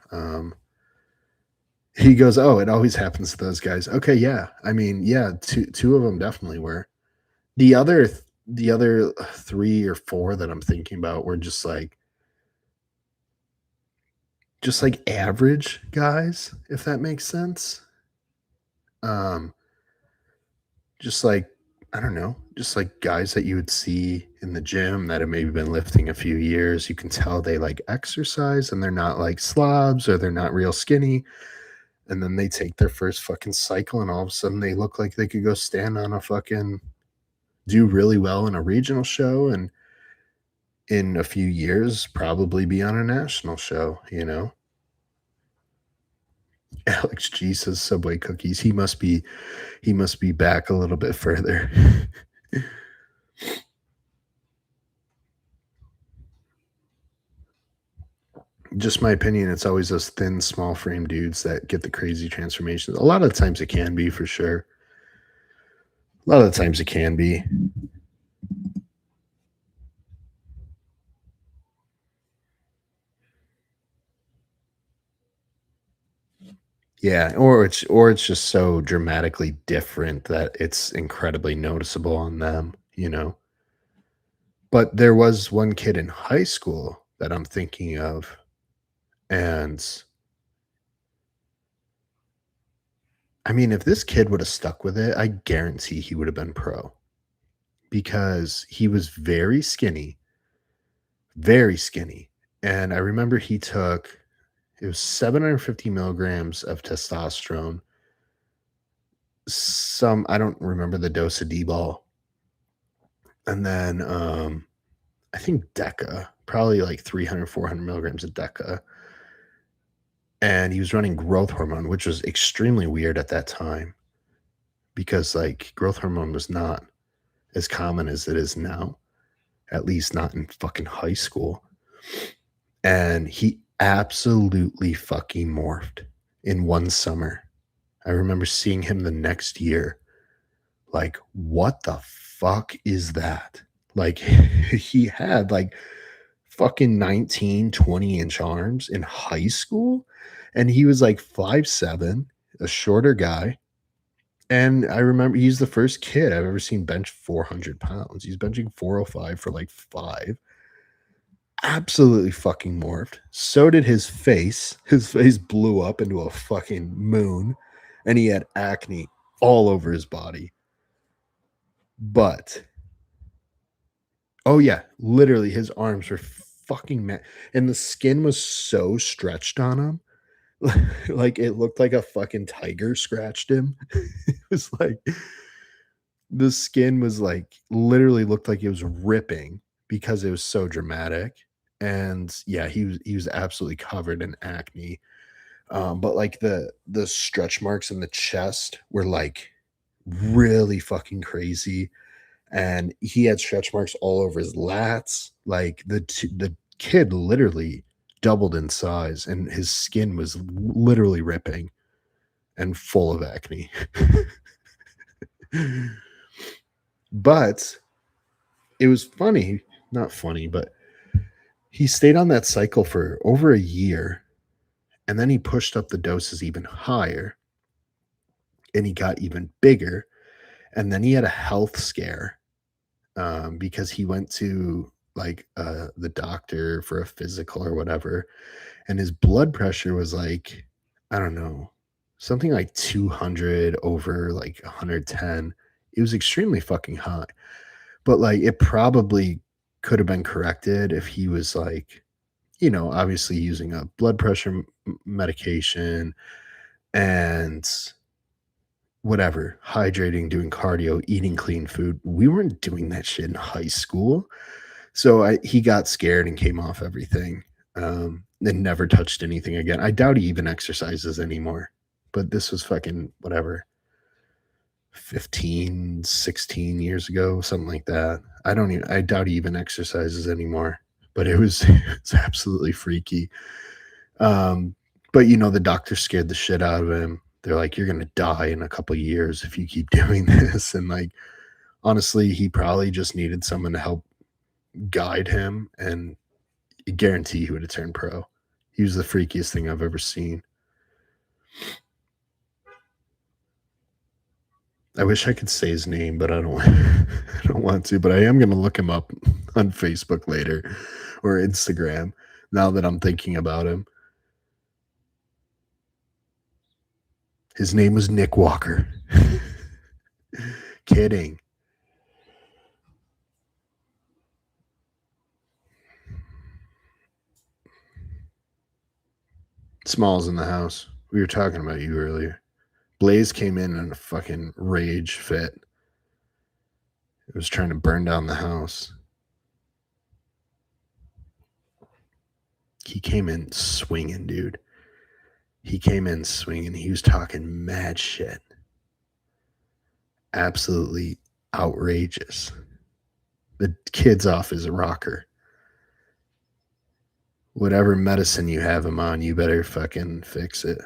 He goes, "Oh, it always happens to those guys." Okay, yeah. I mean, yeah, two of them definitely were. The other 3 or 4 that I'm thinking about were just like average guys, if that makes sense. Um, just like I don't know, just like guys that you would see in the gym that have maybe been lifting a few years. You can tell they like exercise and they're not like slobs or they're not real skinny. And then they take their first fucking cycle and all of a sudden they look like they could go stand on a fucking do really well in a regional show and in a few years probably be on a national show. Alex G says Subway cookies. He must be back a little bit further. Just my opinion, it's always those thin, small frame dudes that get the crazy transformations. A lot of the times it can be for sure. A lot of the times it can be. Yeah, or it's just so dramatically different that it's incredibly noticeable on them, you know? But there was one kid in high school that I'm thinking of, and I mean, if this kid would have stuck with it, I guarantee he would have been pro because he was very skinny. And I remember he took it was 750 milligrams of testosterone. Some I don't remember the dose of D-ball, and then I think Deca, probably like 300, 400 milligrams of Deca. And he was running growth hormone, which was extremely weird at that time because like growth hormone was not as common as it is now, at least not in fucking high school. And he absolutely fucking morphed in one summer. I remember seeing him the next year. Like, what the fuck is that? Like, he had like fucking 19, 20-inch arms in high school. And he was like 5'7", a shorter guy. And I remember he's the first kid I've ever seen bench 400 pounds. He's benching 405 for like five. Absolutely fucking morphed. So did his face. His face blew up into a fucking moon. And he had acne all over his body. But, oh yeah, literally his arms were fucking and the skin was so stretched on him. Like it looked like a fucking tiger scratched him. It was like the skin was like literally looked like it was ripping because it was so dramatic. And yeah, he was absolutely covered in acne. But like the stretch marks in the chest were like really fucking crazy. And he had stretch marks all over his lats. Like the kid literally doubled in size, and his skin was literally ripping and full of acne. But it was funny, not funny, but he stayed on that cycle for over a year, and then he pushed up the doses even higher, and he got even bigger, and then he had a health scare because he went to like the doctor for a physical or whatever, and his blood pressure was like, I don't know, something like 200 over like 110. It was extremely fucking high, but like it probably could have been corrected if he was like, obviously using a blood pressure medication and whatever, hydrating, doing cardio, eating clean food. We weren't doing that shit in high school. So he got scared and came off everything, and never touched anything again. I doubt he even exercises anymore. But this was fucking whatever, 15, 16 years ago, something like that. I doubt he even exercises anymore. But it was it's absolutely freaky. Um, but the doctor scared the shit out of him. They're like, you're gonna die in a couple years if you keep doing this. And like honestly, he probably just needed someone to help guide him, and I guarantee he would have turned pro. He was the freakiest thing I've ever seen. I wish I could say his name, but I don't I don't want to, but I am going to look him up on Facebook later or Instagram now that I'm thinking about him. His name was Nick Walker. Kidding. Smalls in the house. We were talking about you earlier. Blaze came in a fucking rage fit. It was trying to burn down the house. He came in swinging, dude. He came in swinging. He was talking mad shit. Absolutely outrageous. The kid's off his rocker. Whatever medicine you have him on, you better fucking fix it.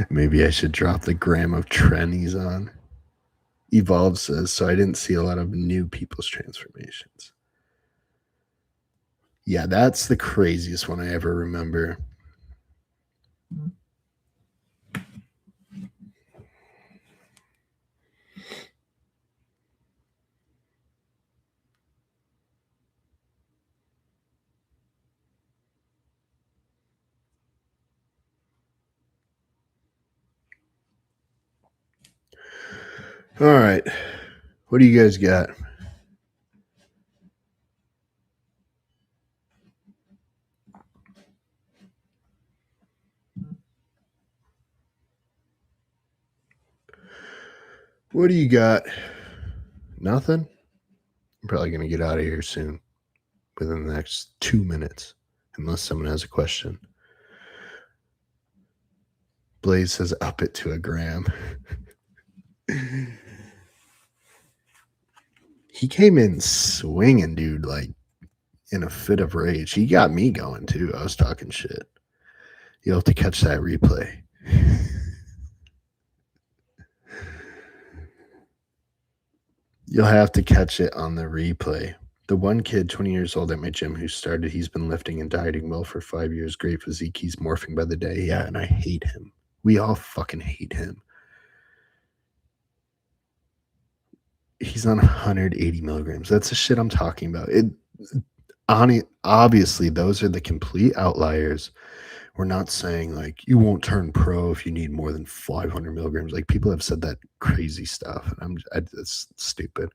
Maybe I should drop the gram of Tren he's on. Evolve says, so I didn't see a lot of new people's transformations. Yeah, that's the craziest one I ever remember. All right. What do you guys got? What do you got? Nothing? I'm probably going to get out of here soon within the next 2 minutes, unless someone has a question. Blaze says, up it to a gram. He came in swinging, dude, like in a fit of rage. He got me going too. I was talking shit. You'll have to catch that replay. You'll have to catch it on the replay. The one kid, 20 years old at my gym, who started, he's been lifting and dieting well for 5 years. Great physique. He's morphing by the day. Yeah, and I hate him. We all fucking hate him. He's on 180 milligrams. That's the shit I'm talking about. Obviously, those are the complete outliers. We're not saying like you won't turn pro if you need more than 500 milligrams. Like people have said that crazy stuff, and it's stupid.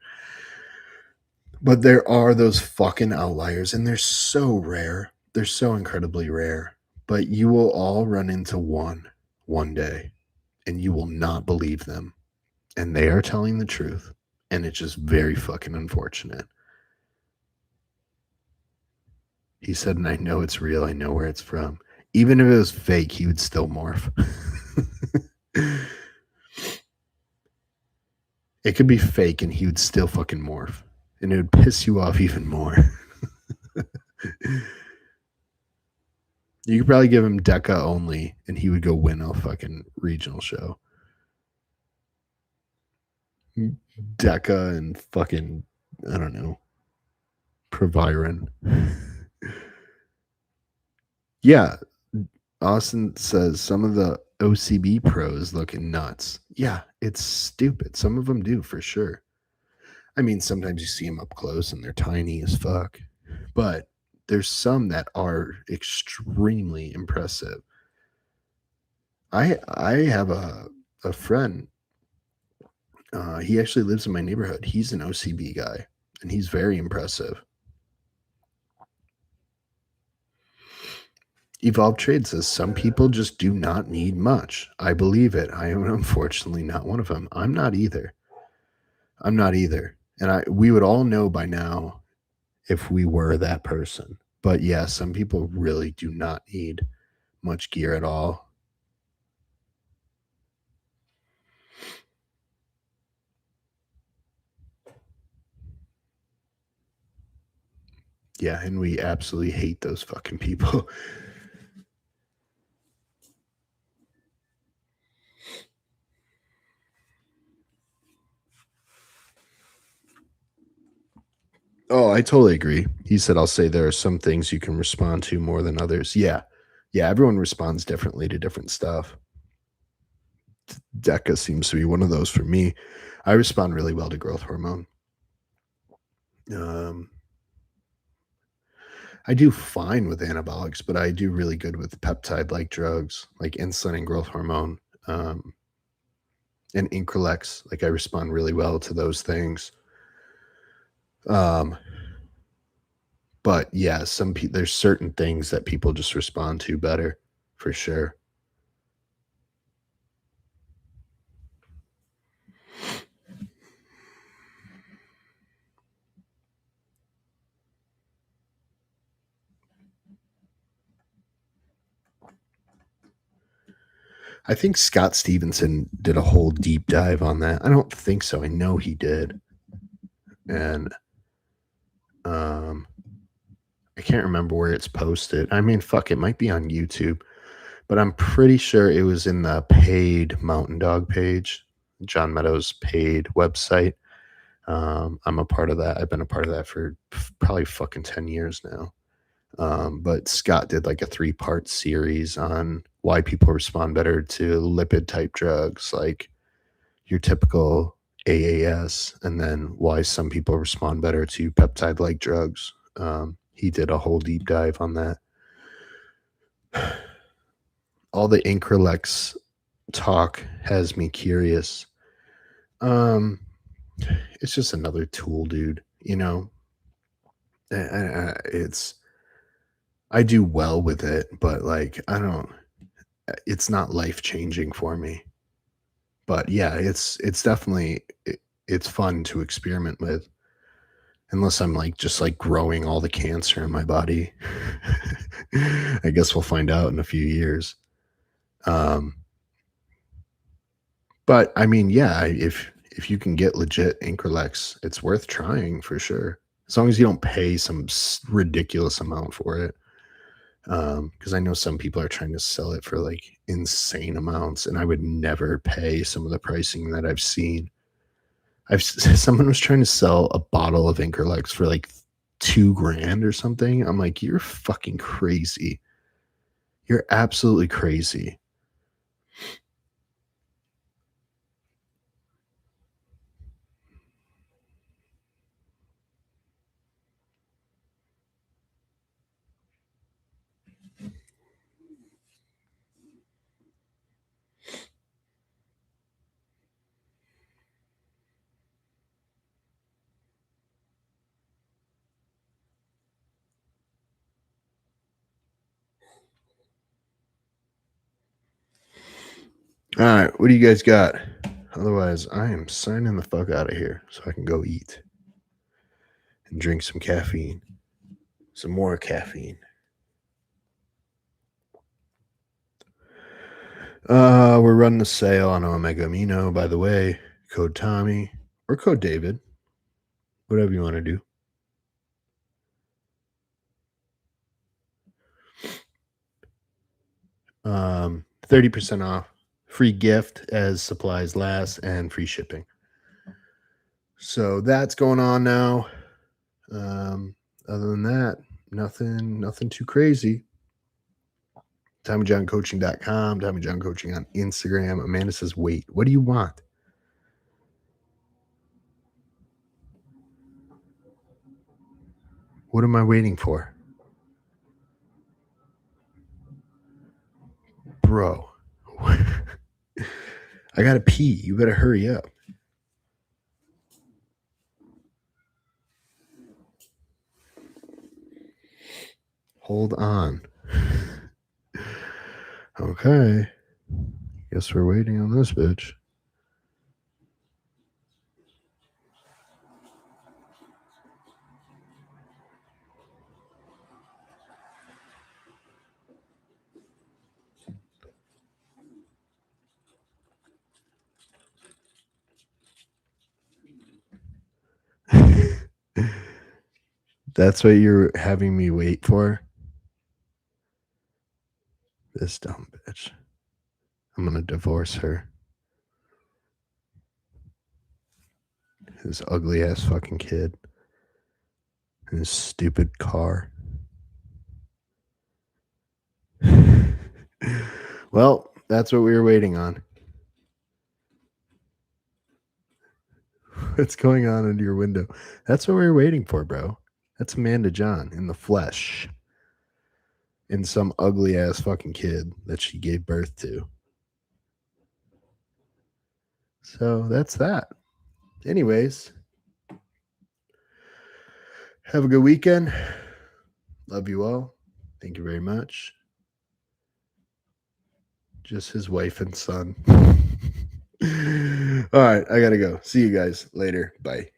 But there are those fucking outliers, and they're so rare. They're so incredibly rare. But you will all run into one day, and you will not believe them. And they are telling the truth. And it's just very fucking unfortunate. He said, and I know it's real. I know where it's from. Even if it was fake, he would still morph. It could be fake and he would still fucking morph. And it would piss you off even more. You could probably give him Deca only and he would go win a fucking regional show. Deca and fucking, I don't know, Proviron. Yeah, Austin says some of the OCB pros looking nuts. Yeah, it's stupid. Some of them do for sure. I mean, sometimes you see them up close and they're tiny as fuck, but there's some that are extremely impressive. I have a friend. He actually lives in my neighborhood. He's an OCB guy, and he's very impressive. Evolve Trade says some people just do not need much. I believe it. I am unfortunately not one of them. I'm not either. I'm not either. And we would all know by now if we were that person. But yeah, some people really do not need much gear at all. Yeah, and we absolutely hate those fucking people. Oh, I totally agree. He said, I'll say there are some things you can respond to more than others. Yeah. Yeah, everyone responds differently to different stuff. DECA seems to be one of those for me. I respond really well to growth hormone. I do fine with anabolics, but I do really good with peptide like drugs, like insulin and growth hormone, and Increlex. Like I respond really well to those things. But yeah, there's certain things that people just respond to better, for sure. I think Scott Stevenson did a whole deep dive on that. I don't think so. I know he did. And um I can't remember where it's posted. I mean, fuck, it might be on YouTube, but I'm pretty sure it was in the paid Mountain Dog page, John Meadows' paid website. I'm a part of that. I've been a part of that for probably fucking 10 years now. But Scott did like a 3-part series on why people respond better to lipid type drugs, like your typical AAS, and then why some people respond better to peptide like drugs. He did a whole deep dive on that. All the Increlex talk has me curious. Um, it's just another tool, dude. You know, it's I do well with it, but like I don't. It's not life changing for me. But yeah, it's definitely it's fun to experiment with, unless I'm like just like growing all the cancer in my body. I guess we'll find out in a few years. Um, but I mean, yeah, if you can get legit Increlex, it's worth trying for sure. As long as you don't pay some ridiculous amount for it. Because I know some people are trying to sell it for like insane amounts, and I would never pay some of the pricing that I've seen. Someone was trying to sell a bottle of Increlex for like 2 grand or something. I'm like, you're fucking crazy. You're absolutely crazy. All right, what do you guys got? Otherwise, I am signing the fuck out of here so I can go eat and drink some caffeine, some more caffeine. We're running a sale on Omega Amino, by the way. Code Tommy or code David, whatever you want to do. 30% off, free gift as supplies last, and free shipping. So that's going on now. Other than that, nothing too crazy. TommyJohnCoaching.com, Tommy John Coaching on Instagram. Amanda says, wait, what do you want? What am I waiting for? Bro, I gotta pee. You better hurry up. Hold on. Okay. Guess we're waiting on this bitch. That's what you're having me wait for? This dumb bitch. I'm gonna divorce her. His ugly ass fucking kid. And his stupid car. Well, that's what we were waiting on. What's going on under your window? That's what we were waiting for, bro. That's Amanda John in the flesh. In some ugly ass fucking kid that she gave birth to. So that's that. Anyways, have a good weekend. Love you all. Thank you very much. Just his wife and son. All right, I gotta go. See you guys later. Bye.